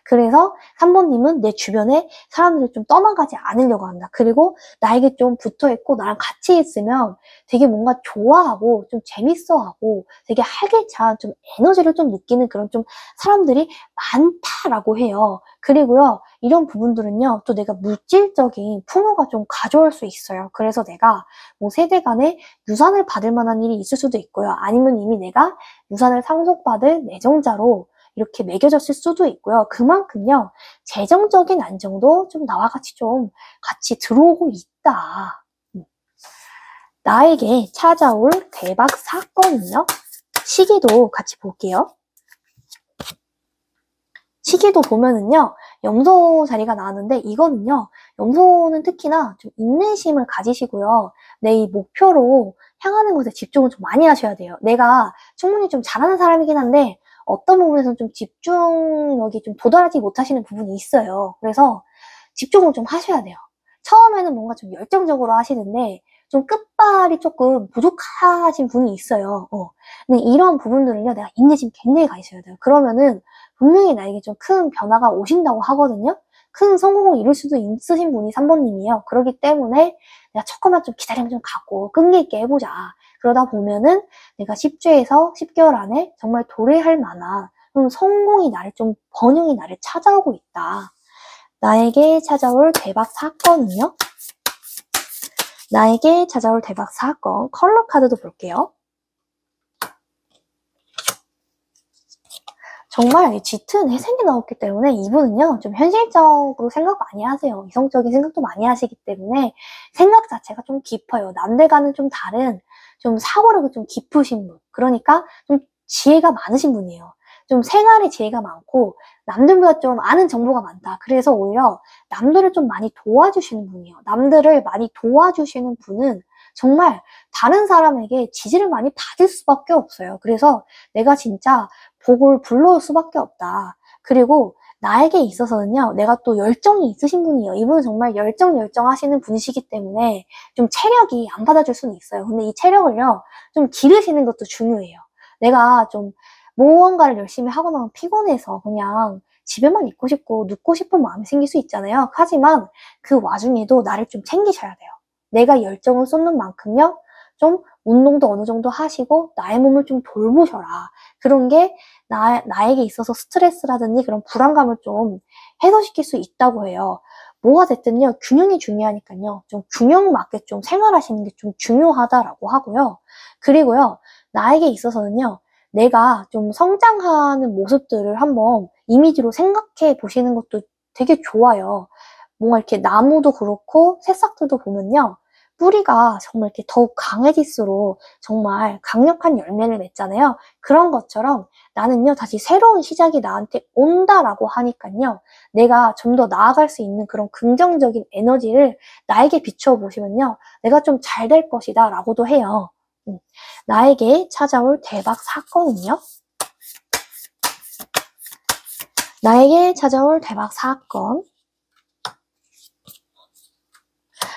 그래서 3번님은 내 주변에 사람들이 좀 떠나가지 않으려고 한다. 그리고 나에게 좀 붙어있고 나랑 같이 있으면 되게 뭔가 좋아하고 좀 재밌어하고 되게 활기찬 좀 에너지를 좀 느끼는 그런 좀 사람들이 많다라고 해요. 그리고요, 이런 부분들은요, 또 내가 물질적인 풍요가 좀 가져올 수 있어요. 그래서 내가 뭐 세대 간에 유산을 받을 만한 일이 있을 수도 있고요. 아니면 이미 내가 유산을 상속받을 내정자로 이렇게 매겨졌을 수도 있고요. 그만큼요, 재정적인 안정도 좀 나와 같이 들어오고 있다. 나에게 찾아올 대박 사건은요? 시기도 같이 볼게요. 시기도 보면은요, 염소 자리가 나왔는데 이거는요, 염소는 특히나 좀 인내심을 가지시고요. 내 이 목표로 향하는 것에 집중을 좀 많이 하셔야 돼요. 내가 충분히 좀 잘하는 사람이긴 한데 어떤 부분에서는 좀 집중력이 좀 도달하지 못하시는 부분이 있어요. 그래서 집중을 좀 하셔야 돼요. 처음에는 뭔가 좀 열정적으로 하시는데 좀 끝발이 조금 부족하신 분이 있어요. 근데 이런 부분들은요, 내가 인내심 굉장히 가지셔야 돼요. 그러면은 분명히 나에게 좀 큰 변화가 오신다고 하거든요. 큰 성공을 이룰 수도 있으신 분이 3번님이에요. 그렇기 때문에 내가 조금만 좀 기다림 좀 갖고 끈기 있게 해보자. 그러다 보면은 내가 10주에서 10개월 안에 정말 도래할 만한 성공이 나를 좀 번영이 나를 찾아오고 있다. 나에게 찾아올 대박 사건은요? 나에게 찾아올 대박 사건, 컬러 카드도 볼게요. 정말 짙은 회색이 나왔기 때문에 이분은요, 좀 현실적으로 생각 많이 하세요. 이성적인 생각도 많이 하시기 때문에 생각 자체가 좀 깊어요. 남들과는 좀 다른, 좀 사고력이 좀 깊으신 분. 그러니까 좀 지혜가 많으신 분이에요. 좀 생활에 지혜가 많고 남들보다 좀 아는 정보가 많다. 그래서 오히려 남들을 좀 많이 도와주시는 분이에요. 남들을 많이 도와주시는 분은 정말 다른 사람에게 지지를 많이 받을 수밖에 없어요. 그래서 내가 진짜 복을 불러올 수밖에 없다. 그리고 나에게 있어서는요, 내가 또 열정이 있으신 분이에요. 이분은 정말 열정하시는 분이시기 때문에 좀 체력이 안 받아줄 수는 있어요. 근데 이 체력을요, 좀 기르시는 것도 중요해요. 내가 좀 무언가를 열심히 하고 나면 피곤해서 그냥 집에만 있고 싶고 눕고 싶은 마음이 생길 수 있잖아요. 하지만 그 와중에도 나를 좀 챙기셔야 돼요. 내가 열정을 쏟는 만큼요, 좀 운동도 어느 정도 하시고 나의 몸을 좀 돌보셔라. 그런 게 나에게 있어서 스트레스라든지 그런 불안감을 좀 해소시킬 수 있다고 해요. 뭐가 됐든요, 균형이 중요하니까요. 좀 균형 맞게 좀 생활하시는 게 좀 중요하다라고 하고요. 그리고요, 나에게 있어서는요, 내가 좀 성장하는 모습들을 한번 이미지로 생각해 보시는 것도 되게 좋아요. 뭔가 이렇게 나무도 그렇고 새싹들도 보면요, 뿌리가 정말 이렇게 더욱 강해질수록 정말 강력한 열매를 맺잖아요. 그런 것처럼 나는요, 다시 새로운 시작이 나한테 온다라고 하니까요, 내가 좀 더 나아갈 수 있는 그런 긍정적인 에너지를 나에게 비추어 보시면요, 내가 좀 잘 될 것이다 라고도 해요. 나에게 찾아올 대박 사건은요? 나에게 찾아올 대박 사건.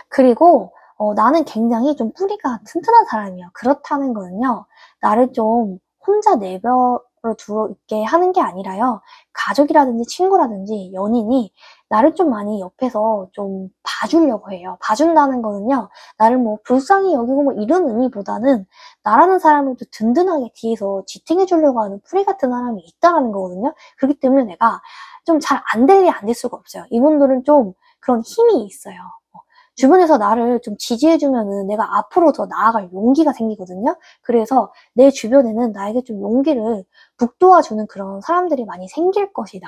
그리고 나는 굉장히 좀 뿌리가 튼튼한 사람이에요. 그렇다는 거는요, 나를 좀 혼자 내버려 두게 하는 게 아니라요, 가족이라든지 친구라든지 연인이 나를 좀 많이 옆에서 좀 봐주려고 해요. 봐준다는 거는요, 나를 뭐 불쌍히 여기고 뭐 이런 의미보다는 나라는 사람을 또 든든하게 뒤에서 지탱해 주려고 하는 뿌리 같은 사람이 있다는 거거든요. 그렇기 때문에 내가 좀 잘 안 될 일 안 될 수가 없어요. 이분들은 좀 그런 힘이 있어요. 주변에서 나를 좀 지지해주면은 내가 앞으로 더 나아갈 용기가 생기거든요. 그래서 내 주변에는 나에게 좀 용기를 북돋아주는 그런 사람들이 많이 생길 것이다.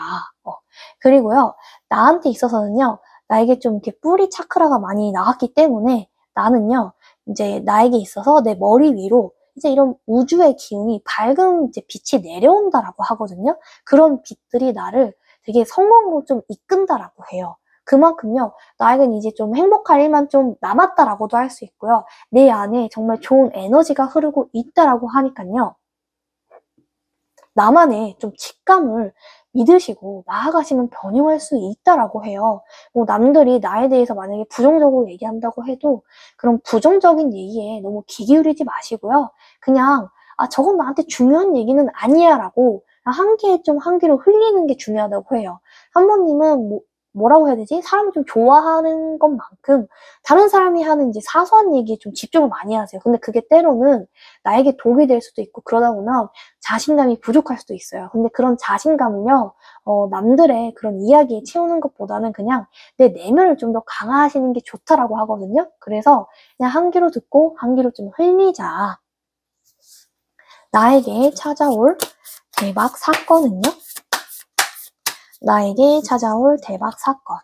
그리고요, 나한테 있어서는요, 나에게 좀 이렇게 뿌리 차크라가 많이 나갔기 때문에 나는요, 이제 나에게 있어서 내 머리 위로 이제 이런 우주의 기운이 밝은 이제 빛이 내려온다라고 하거든요. 그런 빛들이 나를 되게 성공으로 좀 이끈다라고 해요. 그만큼요, 나에겐 이제 좀 행복할 일만 좀 남았다라고도 할 수 있고요. 내 안에 정말 좋은 에너지가 흐르고 있다라고 하니까요. 나만의 좀 직감을 믿으시고 나아가시면 변형할 수 있다라고 해요. 뭐 남들이 나에 대해서 만약에 부정적으로 얘기한다고 해도 그런 부정적인 얘기에 너무 귀 기울이지 마시고요. 그냥 저건 나한테 중요한 얘기는 아니야 라고 한기를 흘리는 게 중요하다고 해요. 한 번님은 뭐라고 해야 되지? 사람을 좀 좋아하는 것만큼 다른 사람이 하는 이제 사소한 얘기에 좀 집중을 많이 하세요. 근데 그게 때로는 나에게 독이 될 수도 있고 그러다 보면 자신감이 부족할 수도 있어요. 근데 그런 자신감은요, 남들의 그런 이야기에 채우는 것보다는 그냥 내 내면을 좀 더 강화하시는 게 좋다라고 하거든요. 그래서 그냥 한 귀로 듣고 한 귀로 좀 흘리자. 나에게 찾아올 대박 사건은요? 나에게 찾아올 대박 사건.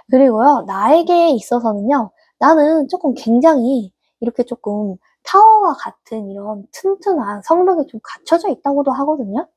그리고요, 나에게 있어서는요, 나는 조금 굉장히 이렇게 조금 타워와 같은 이런 튼튼한 성벽이 좀 갖춰져 있다고도 하거든요.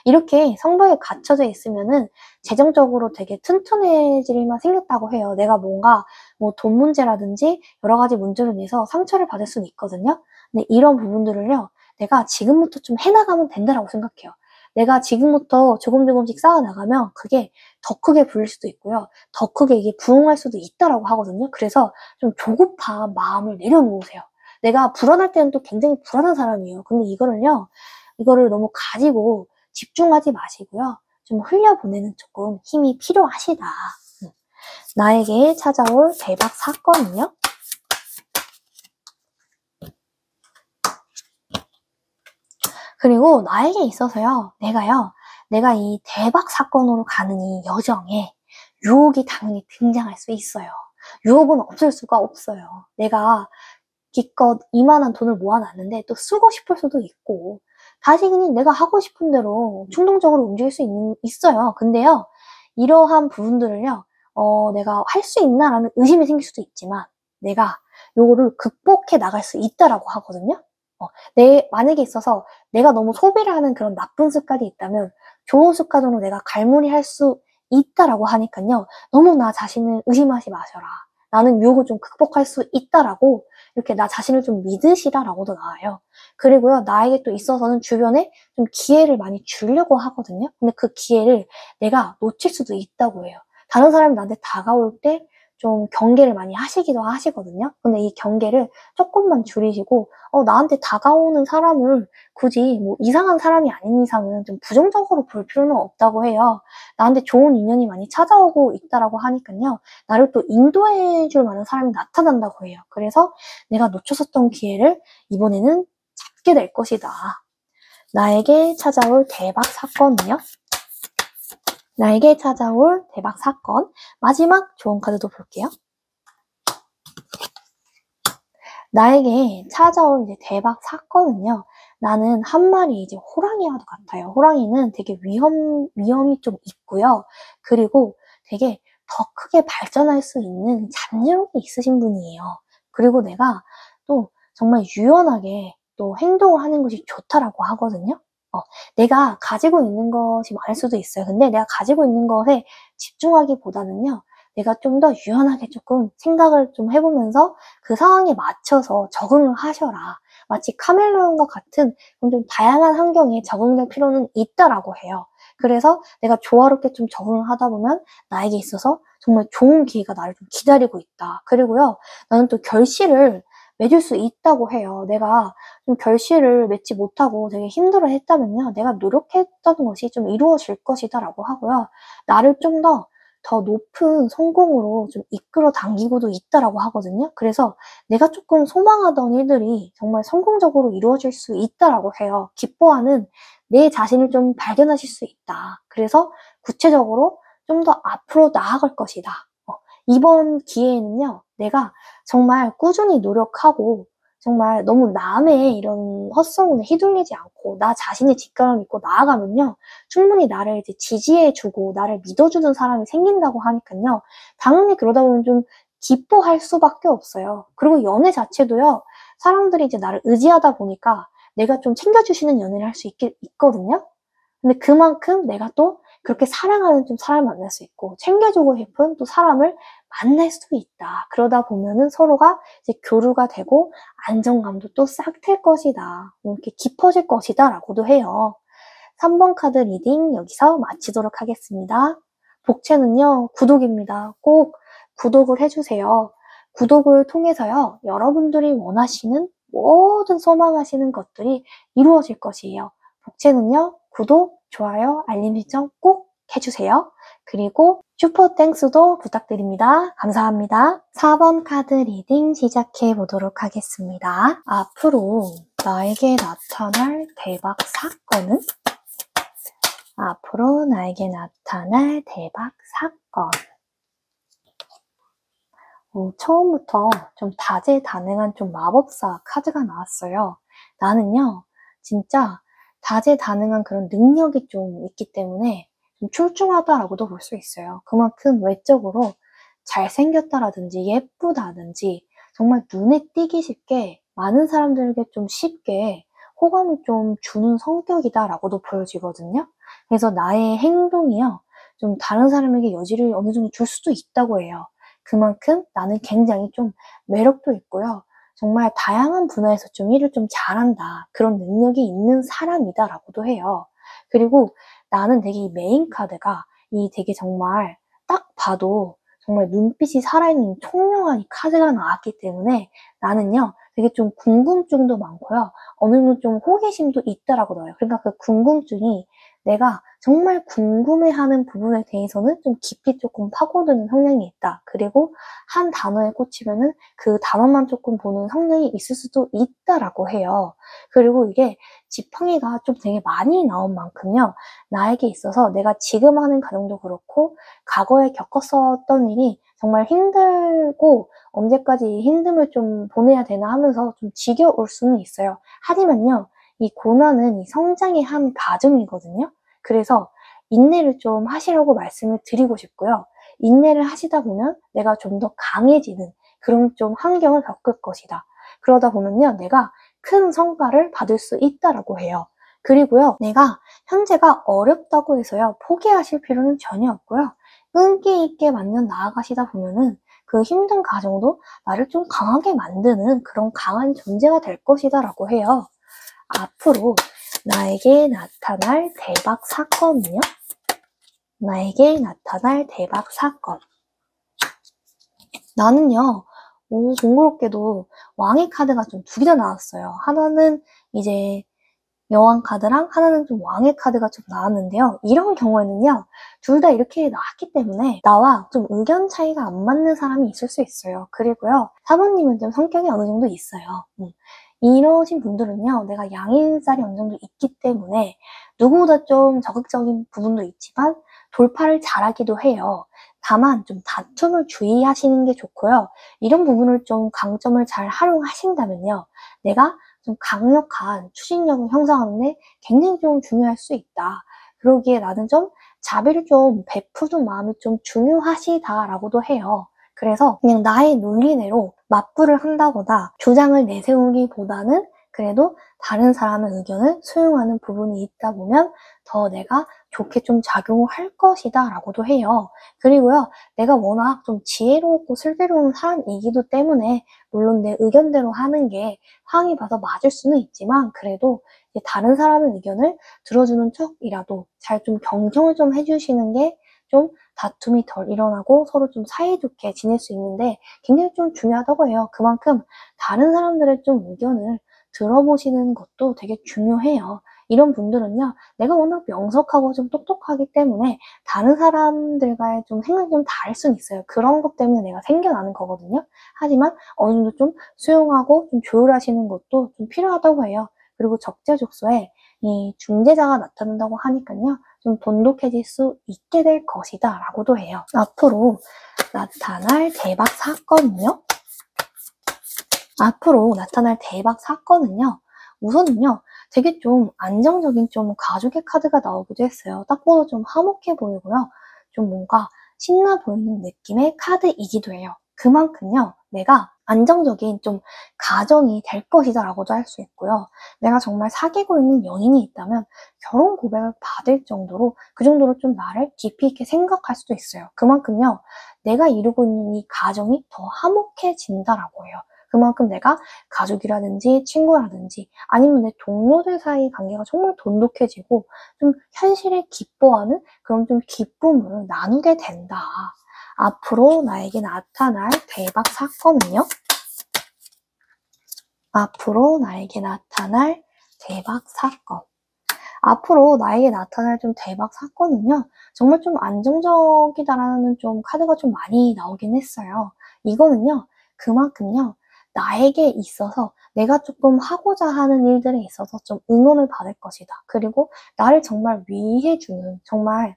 이렇게 성벽이 갖춰져 있으면은 재정적으로 되게 튼튼해질 일만 생겼다고 해요. 내가 뭔가 뭐 돈 문제라든지 여러 가지 문제로 인해서 상처를 받을 수는 있거든요. 근데 이런 부분들을요, 내가 지금부터 좀 해나가면 된다라고 생각해요. 내가 지금부터 조금씩 쌓아나가면 그게 더 크게 불릴 수도 있고요. 더 크게 이게 부흥할 수도 있다라고 하거든요. 그래서 좀 조급한 마음을 내려놓으세요. 내가 불안할 때는 또 굉장히 불안한 사람이에요. 근데 이거를 너무 가지고 집중하지 마시고요. 좀 흘려보내는 조금 힘이 필요하시다. 나에게 찾아올 대박 사건은요? 그리고 나에게 있어서요, 내가 이 대박 사건으로 가는 이 여정에 유혹이 당연히 등장할 수 있어요. 유혹은 없을 수가 없어요. 내가 기껏 이만한 돈을 모아놨는데 또 쓰고 싶을 수도 있고, 다시 그냥 내가 하고 싶은 대로 충동적으로 움직일 수 있어요. 근데요, 이러한 부분들을요, 내가 할 수 있나라는 의심이 생길 수도 있지만, 내가 요거를 극복해 나갈 수 있다라고 하거든요. 만약에 있어서 내가 너무 소비를 하는 그런 나쁜 습관이 있다면 좋은 습관으로 내가 갈무리할 수 있다라고 하니까요. 너무 나 자신을 의심하지 마셔라. 나는 유혹을 좀 극복할 수 있다라고 이렇게 나 자신을 좀 믿으시라라고도 나와요. 그리고요, 나에게 또 있어서는 주변에 좀 기회를 많이 주려고 하거든요. 근데 그 기회를 내가 놓칠 수도 있다고 해요. 다른 사람이 나한테 다가올 때 좀 경계를 많이 하시기도 하시거든요. 근데 이 경계를 조금만 줄이시고, 나한테 다가오는 사람을 굳이 뭐 이상한 사람이 아닌 이상은 좀 부정적으로 볼 필요는 없다고 해요. 나한테 좋은 인연이 많이 찾아오고 있다라고 하니까요. 나를 또 인도해 줄 만한 사람이 나타난다고 해요. 그래서 내가 놓쳤었던 기회를 이번에는 잡게 될 것이다. 나에게 찾아올 대박 사건은요? 나에게 찾아올 대박 사건. 마지막 좋은 카드도 볼게요. 나에게 찾아올 이제 대박 사건은요. 나는 한 마리 이제 호랑이와도 같아요. 호랑이는 되게 위험이 좀 있고요. 그리고 되게 더 크게 발전할 수 있는 잠재력이 있으신 분이에요. 그리고 내가 또 정말 유연하게 또 행동을 하는 것이 좋다라고 하거든요. 내가 가지고 있는 것이 많을 수도 있어요. 근데 내가 가지고 있는 것에 집중하기보다는요. 내가 좀 더 유연하게 조금 생각을 좀 해보면서 그 상황에 맞춰서 적응을 하셔라. 마치 카멜레온과 같은 좀 다양한 환경에 적응될 필요는 있다라고 해요. 그래서 내가 조화롭게 좀 적응을 하다 보면 나에게 있어서 정말 좋은 기회가 나를 좀 기다리고 있다. 그리고요, 나는 또 결실을 맺을 수 있다고 해요. 내가 좀 결실을 맺지 못하고 되게 힘들어 했다면요. 내가 노력했던 것이 좀 이루어질 것이다 라고 하고요. 나를 좀 더 높은 성공으로 좀 이끌어 당기고도 있다라고 하거든요. 그래서 내가 조금 소망하던 일들이 정말 성공적으로 이루어질 수 있다라고 해요. 기뻐하는 내 자신을 좀 발견하실 수 있다. 그래서 구체적으로 좀 더 앞으로 나아갈 것이다. 이번 기회에는요, 내가 정말 꾸준히 노력하고 정말 너무 남의 이런 헛소문에 휘둘리지 않고 나 자신의 직감을 믿고 나아가면요, 충분히 나를 이제 지지해주고 나를 믿어주는 사람이 생긴다고 하니까요, 당연히 그러다 보면 좀 기뻐할 수밖에 없어요. 그리고 연애 자체도요, 사람들이 이제 나를 의지하다 보니까 내가 좀 챙겨주시는 연애를 할 수 있거든요. 근데 그만큼 내가 또 그렇게 사랑하는 좀 사람을 만날 수 있고 챙겨주고 싶은 또 사람을 만날 수도 있다. 그러다 보면은 서로가 이제 교류가 되고 안정감도 또 싹 틀 것이다. 이렇게 깊어질 것이다 라고도 해요. 3번 카드 리딩 여기서 마치도록 하겠습니다. 복채는요, 구독입니다. 꼭 구독을 해주세요. 구독을 통해서요, 여러분들이 원하시는 모든 소망하시는 것들이 이루어질 것이에요. 복채는요, 구독, 좋아요, 알림 설정 꼭 해주세요. 그리고 슈퍼 땡스도 부탁드립니다. 감사합니다. 4번 카드 리딩 시작해 보도록 하겠습니다. 앞으로 나에게 나타날 대박 사건은? 앞으로 나에게 나타날 대박 사건. 처음부터 좀 다재다능한 좀 마법사 카드가 나왔어요. 나는요, 진짜 다재다능한 그런 능력이 좀 있기 때문에 좀 출중하다라고도 볼 수 있어요. 그만큼 외적으로 잘생겼다라든지 예쁘다든지 정말 눈에 띄기 쉽게 많은 사람들에게 좀 쉽게 호감을 좀 주는 성격이다라고도 보여지거든요. 그래서 나의 행동이요, 좀 다른 사람에게 여지를 어느 정도 줄 수도 있다고 해요. 그만큼 나는 굉장히 좀 매력도 있고요. 정말 다양한 분야에서 좀 일을 좀 잘한다. 그런 능력이 있는 사람이다라고도 해요. 그리고 나는 되게 이 메인 카드가 이 되게 정말 딱 봐도 정말 눈빛이 살아있는 총명한 이 카드가 나왔기 때문에 나는요, 되게 좀 궁금증도 많고요. 어느 정도 좀 호기심도 있다라고 넣어요. 그러니까 그 궁금증이 내가 정말 궁금해하는 부분에 대해서는 좀 깊이 조금 파고드는 성향이 있다. 그리고 한 단어에 꽂히면은 그 단어만 조금 보는 성향이 있을 수도 있다라고 해요. 그리고 이게 지팡이가 좀 되게 많이 나온 만큼요, 나에게 있어서 내가 지금 하는 가정도 그렇고 과거에 겪었었던 일이 정말 힘들고 언제까지 이 힘듦을 좀 보내야 되나 하면서 좀 지겨울 수는 있어요. 하지만요, 이 고난은 이 성장의 한 과정이거든요. 그래서 인내를 좀 하시라고 말씀을 드리고 싶고요. 인내를 하시다 보면 내가 좀 더 강해지는 그런 좀 환경을 겪을 것이다. 그러다 보면요, 내가 큰 성과를 받을 수 있다라고 해요. 그리고요, 내가 현재가 어렵다고 해서요, 포기하실 필요는 전혀 없고요. 끈기 있게 만년 나아가시다 보면은 그 힘든 과정도 나를 좀 강하게 만드는 그런 강한 존재가 될 것이다라고 해요. 앞으로 나에게 나타날 대박 사건은요? 나에게 나타날 대박 사건. 나는요, 공교롭게도 왕의 카드가 좀 두 개나 나왔어요. 하나는 이제 여왕 카드랑 하나는 좀 왕의 카드가 좀 나왔는데요. 이런 경우에는요, 둘 다 이렇게 나왔기 때문에 나와 좀 의견 차이가 안 맞는 사람이 있을 수 있어요. 그리고요, 사모님은 좀 성격이 어느 정도 있어요. 이러신 분들은요, 내가 양일살이 어느 정도 있기 때문에 누구보다 좀 적극적인 부분도 있지만 돌파를 잘하기도 해요. 다만 좀 다툼을 주의하시는 게 좋고요. 이런 부분을 좀 강점을 잘 활용하신다면요, 내가 좀 강력한 추진력을 형성하는 데 굉장히 좀 중요할 수 있다. 그러기에 나는 좀 자비를 좀 베푸는 마음이 좀 중요하시다라고도 해요. 그래서 그냥 나의 논리대로 맞불을 한다거나 주장을 내세우기보다는 그래도 다른 사람의 의견을 수용하는 부분이 있다 보면 더 내가 좋게 좀 작용을 할 것이다 라고도 해요. 그리고요, 내가 워낙 좀 지혜롭고 슬기로운 사람이기도 때문에 물론 내 의견대로 하는 게 상황이 봐서 맞을 수는 있지만 그래도 다른 사람의 의견을 들어주는 척이라도 잘 좀 경청을 좀 해주시는 게 좀 다툼이 덜 일어나고 서로 좀 사이좋게 지낼 수 있는데 굉장히 좀 중요하다고 해요. 그만큼 다른 사람들의 좀 의견을 들어보시는 것도 되게 중요해요. 이런 분들은요, 내가 워낙 명석하고 좀 똑똑하기 때문에 다른 사람들과의 좀 생각이 좀 다를 수는 있어요. 그런 것 때문에 내가 생겨나는 거거든요. 하지만 어느 정도 좀 수용하고 좀 조율하시는 것도 좀 필요하다고 해요. 그리고 적재적소에 이 중재자가 나타난다고 하니까요, 좀 돈독해질 수 있게 될 것이다 라고도 해요. 앞으로 나타날 대박 사건은요? 앞으로 나타날 대박 사건은요, 우선은요, 되게 좀 안정적인 좀 가족의 카드가 나오기도 했어요. 딱 봐도 좀 화목해 보이고요. 좀 뭔가 신나 보이는 느낌의 카드이기도 해요. 그만큼요, 내가 안정적인 좀 가정이 될 것이다 라고도 할 수 있고요. 내가 정말 사귀고 있는 연인이 있다면 결혼 고백을 받을 정도로, 그 정도로 좀 나를 깊이 있게 생각할 수도 있어요. 그만큼요, 내가 이루고 있는 이 가정이 더 화목해진다라고 해요. 그만큼 내가 가족이라든지 친구라든지 아니면 내 동료들 사이 관계가 정말 돈독해지고 좀 현실을 기뻐하는 그런 좀 기쁨을 나누게 된다. 앞으로 나에게 나타날 대박 사건은요? 앞으로 나에게 나타날 대박 사건. 앞으로 나에게 나타날 좀 대박 사건은요, 정말 좀 안정적이다라는 좀 카드가 좀 많이 나오긴 했어요. 이거는요, 그만큼요, 나에게 있어서 내가 조금 하고자 하는 일들에 있어서 좀 응원을 받을 것이다. 그리고 나를 정말 위해주는, 정말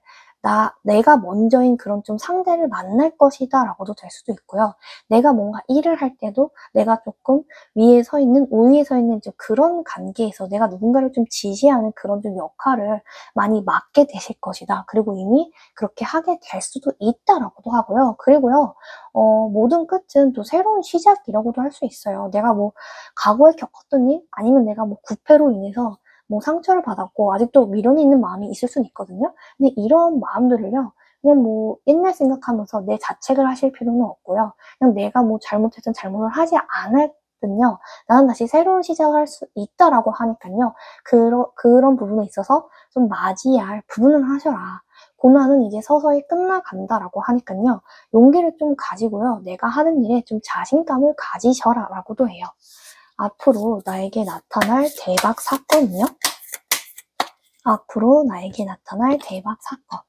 내가 먼저인 그런 좀 상대를 만날 것이다 라고도 될 수도 있고요. 내가 뭔가 일을 할 때도 내가 조금 위에 서 있는, 우위에 서 있는 좀 그런 관계에서 내가 누군가를 좀 지시하는 그런 좀 역할을 많이 맡게 되실 것이다. 그리고 이미 그렇게 하게 될 수도 있다라고도 하고요. 그리고요, 모든 끝은 또 새로운 시작이라고도 할 수 있어요. 내가 뭐 과거에 겪었던 일, 아니면 내가 뭐 구패로 인해서 뭐 상처를 받았고 아직도 미련이 있는 마음이 있을 수는 있거든요. 근데 이런 마음들을요, 그냥 뭐 옛날 생각하면서 내 자책을 하실 필요는 없고요. 그냥 내가 뭐 잘못했든 잘못을 하지 않았든요, 나는 다시 새로운 시작을 할 수 있다라고 하니까요. 그런 부분에 있어서 좀 맞이할 부분을 하셔라. 고난은 이제 서서히 끝나간다라고 하니까요. 용기를 좀 가지고요. 내가 하는 일에 좀 자신감을 가지셔라라고도 해요. 앞으로 나에게 나타날 대박 사건은요? 앞으로 나에게 나타날 대박 사건.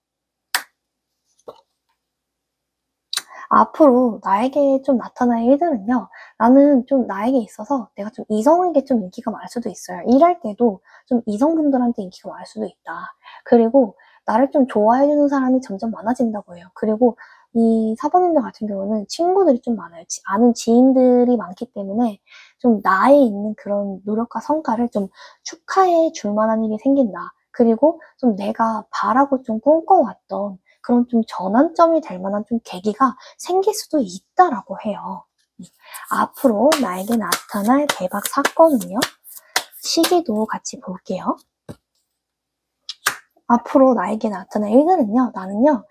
앞으로 나에게 좀 나타날 일들은요, 나는 좀 나에게 있어서 내가 좀 이성에게 좀 인기가 많을 수도 있어요. 일할 때도 좀 이성분들한테 인기가 많을 수도 있다. 그리고 나를 좀 좋아해주는 사람이 점점 많아진다고 해요. 그리고 이 사번님들 같은 경우는 친구들이 좀 많아요. 아는 지인들이 많기 때문에 좀 나에 있는 그런 노력과 성과를 좀 축하해 줄 만한 일이 생긴다. 그리고 좀 내가 바라고 좀 꿈꿔왔던 그런 좀 전환점이 될 만한 좀 계기가 생길 수도 있다라고 해요. 앞으로 나에게 나타날 대박 사건은요? 시기도 같이 볼게요. 앞으로 나에게 나타날 일들은요, 나는요,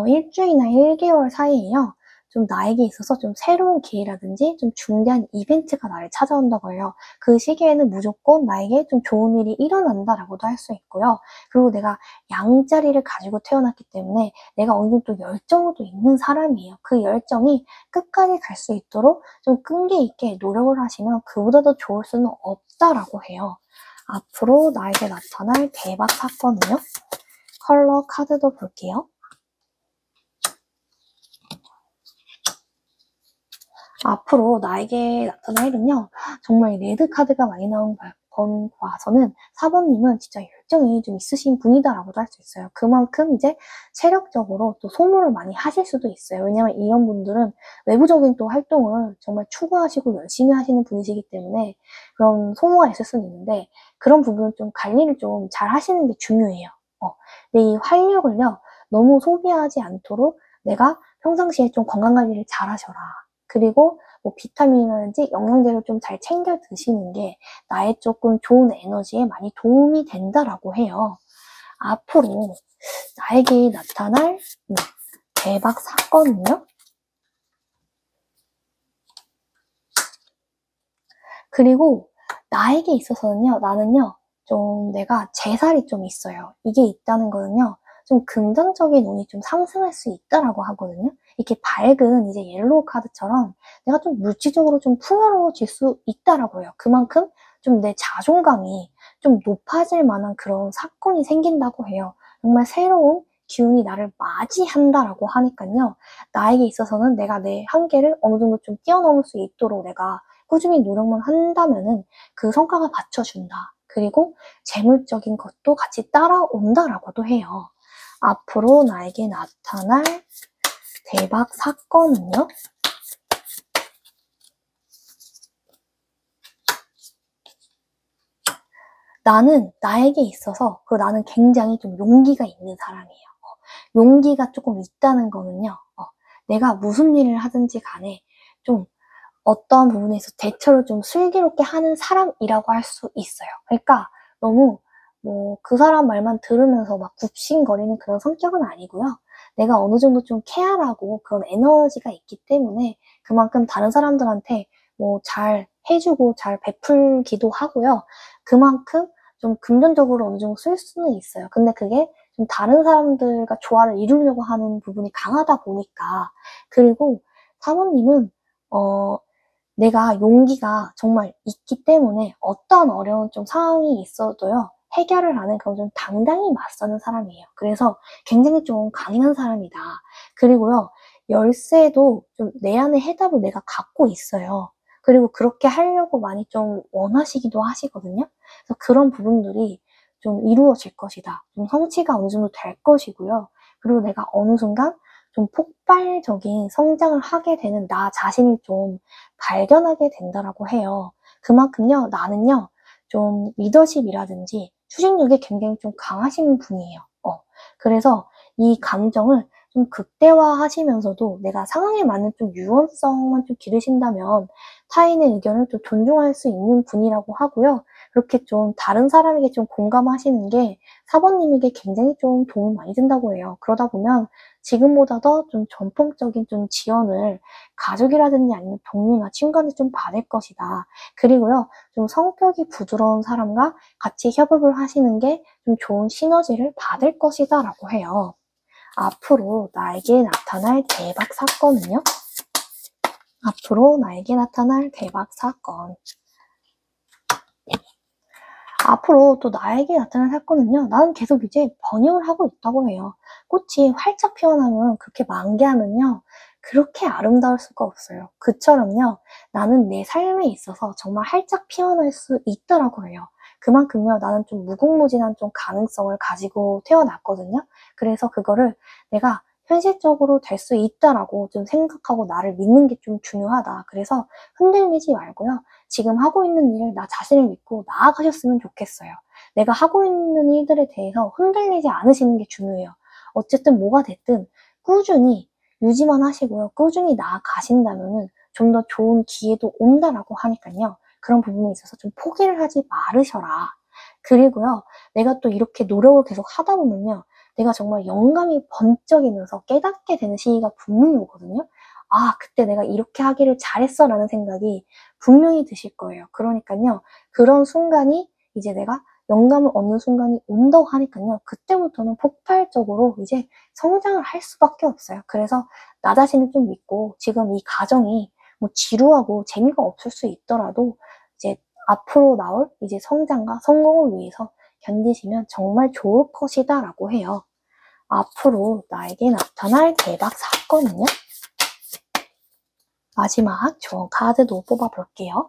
일주일이나 1개월 사이에요, 좀 나에게 있어서 좀 새로운 기회라든지 좀 중대한 이벤트가 나를 찾아온다고 해요. 그 시기에는 무조건 나에게 좀 좋은 일이 일어난다라고도 할 수 있고요. 그리고 내가 양자리를 가지고 태어났기 때문에 내가 어느 정도 열정도 있는 사람이에요. 그 열정이 끝까지 갈 수 있도록 좀 끈기 있게 노력을 하시면 그보다 더 좋을 수는 없다라고 해요. 앞으로 나에게 나타날 대박 사건은요? 컬러 카드도 볼게요. 앞으로 나에게 나타날 일은요, 정말 레드 카드가 많이 나온 건 봐서는 4번님은 진짜 열정이 좀 있으신 분이다라고도 할 수 있어요. 그만큼 이제 체력적으로 또 소모를 많이 하실 수도 있어요. 왜냐면 이런 분들은 외부적인 또 활동을 정말 추구하시고 열심히 하시는 분이시기 때문에 그런 소모가 있을 수는 있는데, 그런 부분은 좀 관리를 좀 잘 하시는 게 중요해요. 근데 이 활력을요, 너무 소비하지 않도록 내가 평상시에 좀 건강관리를 잘 하셔라. 그리고 뭐 비타민이라든지 영양제를 좀 잘 챙겨 드시는 게 나의 조금 좋은 에너지에 많이 도움이 된다라고 해요. 앞으로 나에게 나타날 대박 사건은요? 그리고 나에게 있어서는요, 나는요, 좀 내가 재살이 좀 있어요. 이게 있다는 거는요, 좀 금전적인 운이 좀 상승할 수 있다라고 하거든요. 이렇게 밝은 이제 옐로우 카드처럼 내가 좀 물질적으로 좀 풍요로워질 수 있다라고 해요. 그만큼 좀 내 자존감이 좀 높아질 만한 그런 사건이 생긴다고 해요. 정말 새로운 기운이 나를 맞이한다라고 하니까요. 나에게 있어서는 내가 내 한계를 어느 정도 좀 뛰어넘을 수 있도록 내가 꾸준히 노력만 한다면은 그 성과가 받쳐준다. 그리고 재물적인 것도 같이 따라온다라고도 해요. 앞으로 나에게 나타날 대박 사건은요? 나는 나에게 있어서 나는 굉장히 좀 용기가 있는 사람이에요. 용기가 조금 있다는 거는요. 내가 무슨 일을 하든지 간에 좀 어떤 부분에서 대처를 좀 슬기롭게 하는 사람이라고 할 수 있어요. 그러니까 너무 그 사람 말만 들으면서 막 굽신거리는 그런 성격은 아니고요. 내가 어느 정도 좀 케어하고 그런 에너지가 있기 때문에 그만큼 다른 사람들한테 잘 해주고 잘 베풀기도 하고요. 그만큼 좀 금전적으로 어느 정도 쓸 수는 있어요. 근데 그게 좀 다른 사람들과 조화를 이루려고 하는 부분이 강하다 보니까. 그리고 사모님은 내가 용기가 정말 있기 때문에 어떤 어려운 좀 상황이 있어도요, 해결을 하는 그런 좀 당당히 맞서는 사람이에요. 그래서 굉장히 좀 강인한 사람이다. 그리고요, 열쇠도 좀 내 안에 해답을 내가 갖고 있어요. 그리고 그렇게 하려고 많이 좀 원하시기도 하시거든요. 그래서 그런 부분들이 좀 이루어질 것이다. 좀 성취가 어느 정도 될 것이고요. 그리고 내가 어느 순간 좀 폭발적인 성장을 하게 되는 나 자신을 좀 발견하게 된다라고 해요. 그만큼요, 나는요, 좀 리더십이라든지 추진력이 굉장히 좀 강하신 분이에요. 그래서 이 감정을 좀 극대화하시면서도 내가 상황에 맞는 좀 유연성만 좀 기르신다면 타인의 의견을 좀 존중할 수 있는 분이라고 하고요. 그렇게 좀 다른 사람에게 좀 공감하시는 게 사모님에게 굉장히 좀 도움이 많이 된다고 해요. 그러다 보면 지금보다 더 좀 전폭적인 좀 지원을 가족이라든지 아니면 동료나 친구한테 좀 받을 것이다. 그리고요, 좀 성격이 부드러운 사람과 같이 협업을 하시는 게 좀 좋은 시너지를 받을 것이다 라고 해요. 앞으로 나에게 나타날 대박 사건은요? 앞으로 나에게 나타날 대박 사건. 앞으로 또 나에게 나타날 사건은요, 나는 계속 이제 번영을 하고 있다고 해요. 꽃이 활짝 피어나면 그렇게 만개하면요, 그렇게 아름다울 수가 없어요. 그처럼요, 나는 내 삶에 있어서 정말 활짝 피어날 수 있다라고 해요. 그만큼요, 나는 좀 무궁무진한 좀 가능성을 가지고 태어났거든요. 그래서 그거를 내가 현실적으로 될 수 있다라고 좀 생각하고 나를 믿는 게 좀 중요하다. 그래서 흔들리지 말고요. 지금 하고 있는 일을 나 자신을 믿고 나아가셨으면 좋겠어요. 내가 하고 있는 일들에 대해서 흔들리지 않으시는 게 중요해요. 어쨌든 뭐가 됐든 꾸준히 유지만 하시고요. 꾸준히 나아가신다면은 좀 더 좋은 기회도 온다라고 하니까요. 그런 부분에 있어서 좀 포기를 하지 말으셔라. 그리고요, 내가 또 이렇게 노력을 계속 하다 보면요, 내가 정말 영감이 번쩍이면서 깨닫게 되는 시기가 분명히 오거든요. 아, 그때 내가 이렇게 하기를 잘했어 라는 생각이 분명히 드실 거예요. 그러니까요, 그런 순간이 이제 내가 영감을 얻는 순간이 온다고 하니까요, 그때부터는 폭발적으로 이제 성장을 할 수밖에 없어요. 그래서 나 자신을 좀 믿고 지금 이 과정이 지루하고 재미가 없을 수 있더라도 이제 앞으로 나올 이제 성장과 성공을 위해서 견디시면 정말 좋을 것이다 라고 해요. 앞으로 나에게 나타날 대박 사건은요? 마지막 좋은 카드도 뽑아볼게요.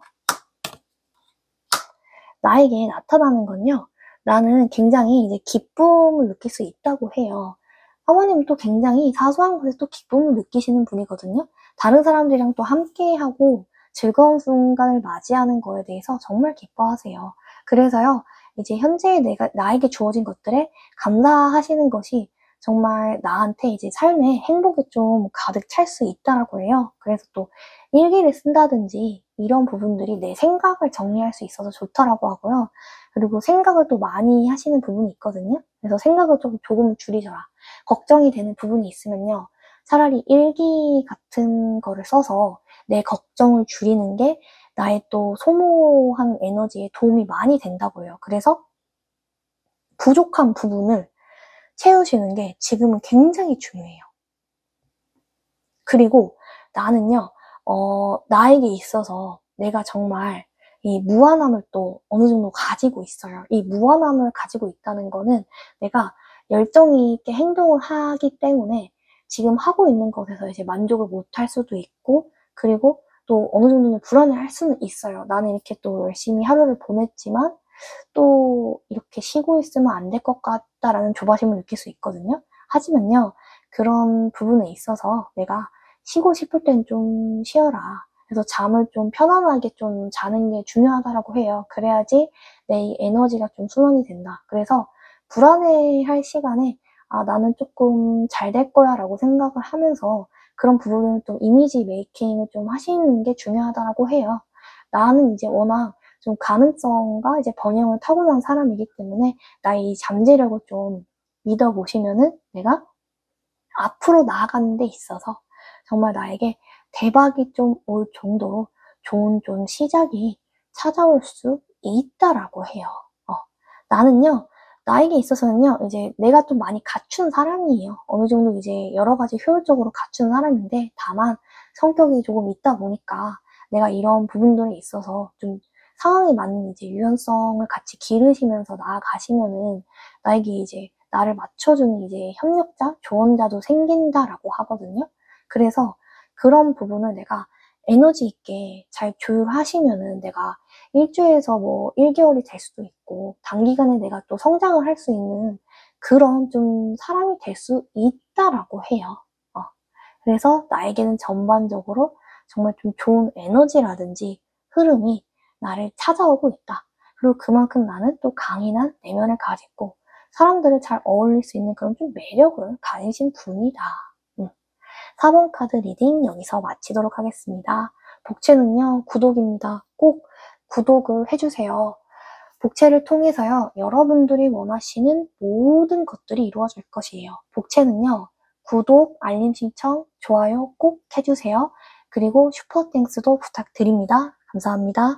나에게 나타나는 건요, 나는 굉장히 이제 기쁨을 느낄 수 있다고 해요. 사모님도 굉장히 사소한 것에 또 기쁨을 느끼시는 분이거든요. 다른 사람들이랑 또 함께하고 즐거운 순간을 맞이하는 거에 대해서 정말 기뻐하세요. 그래서요, 이제 현재 나에게 주어진 것들에 감사하시는 것이 정말 나한테 이제 삶에 행복이 좀 가득 찰 수 있다라고 해요. 그래서 또 일기를 쓴다든지 이런 부분들이 내 생각을 정리할 수 있어서 좋다라고 하고요. 그리고 생각을 또 많이 하시는 부분이 있거든요. 그래서 생각을 조금 줄이셔라. 걱정이 되는 부분이 있으면요, 차라리 일기 같은 거를 써서 내 걱정을 줄이는 게 나의 또 소모하는 에너지에 도움이 많이 된다고 해요. 그래서 부족한 부분을 채우시는 게 지금은 굉장히 중요해요. 그리고 나는요, 나에게 있어서 내가 정말 이 무한함을 또 어느 정도 가지고 있어요. 이 무한함을 가지고 있다는 거는 내가 열정이 있게 행동을 하기 때문에 지금 하고 있는 것에서 이제 만족을 못 할 수도 있고, 그리고 또 어느 정도는 불안해할 수는 있어요. 나는 이렇게 또 열심히 하루를 보냈지만 또 이렇게 쉬고 있으면 안 될 것 같다라는 조바심을 느낄 수 있거든요. 하지만요, 그런 부분에 있어서 내가 쉬고 싶을 땐 좀 쉬어라. 그래서 잠을 좀 편안하게 좀 자는 게 중요하다라고 해요. 그래야지 내 에너지가 좀 순환이 된다. 그래서 불안해할 시간에 나는 조금 잘 될 거야 라고 생각을 하면서 그런 부분을 좀 이미지 메이킹을 좀 하시는 게 중요하다고 해요. 나는 이제 워낙 좀 가능성과 이제 번영을 타고난 사람이기 때문에 나의 이 잠재력을 좀 믿어보시면은 내가 앞으로 나아가는 데 있어서 정말 나에게 대박이 좀 올 정도로 좋은 좀 시작이 찾아올 수 있다라고 해요. 어, 나는요, 나에게 있어서는요, 이제 내가 좀 많이 갖춘 사람이에요. 어느 정도 이제 여러 가지 효율적으로 갖춘 사람인데, 다만 성격이 조금 있다 보니까 내가 이런 부분들에 있어서 좀 상황에 맞는 이제 유연성을 같이 기르시면서 나아가시면은 나에게 이제 나를 맞춰주는 이제 협력자, 조언자도 생긴다라고 하거든요. 그래서 그런 부분을 내가 에너지 있게 잘 조율하시면은 내가 일주에서 뭐 1개월이 될 수도 있고 단기간에 내가 또 성장을 할 수 있는 그런 좀 사람이 될 수 있다라고 해요. 그래서 나에게는 전반적으로 정말 좀 좋은 에너지라든지 흐름이 나를 찾아오고 있다. 그리고 그만큼 나는 또 강인한 내면을 가지고 사람들을 잘 어울릴 수 있는 그런 좀 매력을 가지신 분이다. 4번 카드 리딩 여기서 마치도록 하겠습니다. 복채는요, 구독입니다. 꼭 구독을 해주세요. 복채를 통해서요, 여러분들이 원하시는 모든 것들이 이루어질 것이에요. 복채는요, 구독, 알림 신청, 좋아요 꼭 해주세요. 그리고 슈퍼땡스도 부탁드립니다. 감사합니다.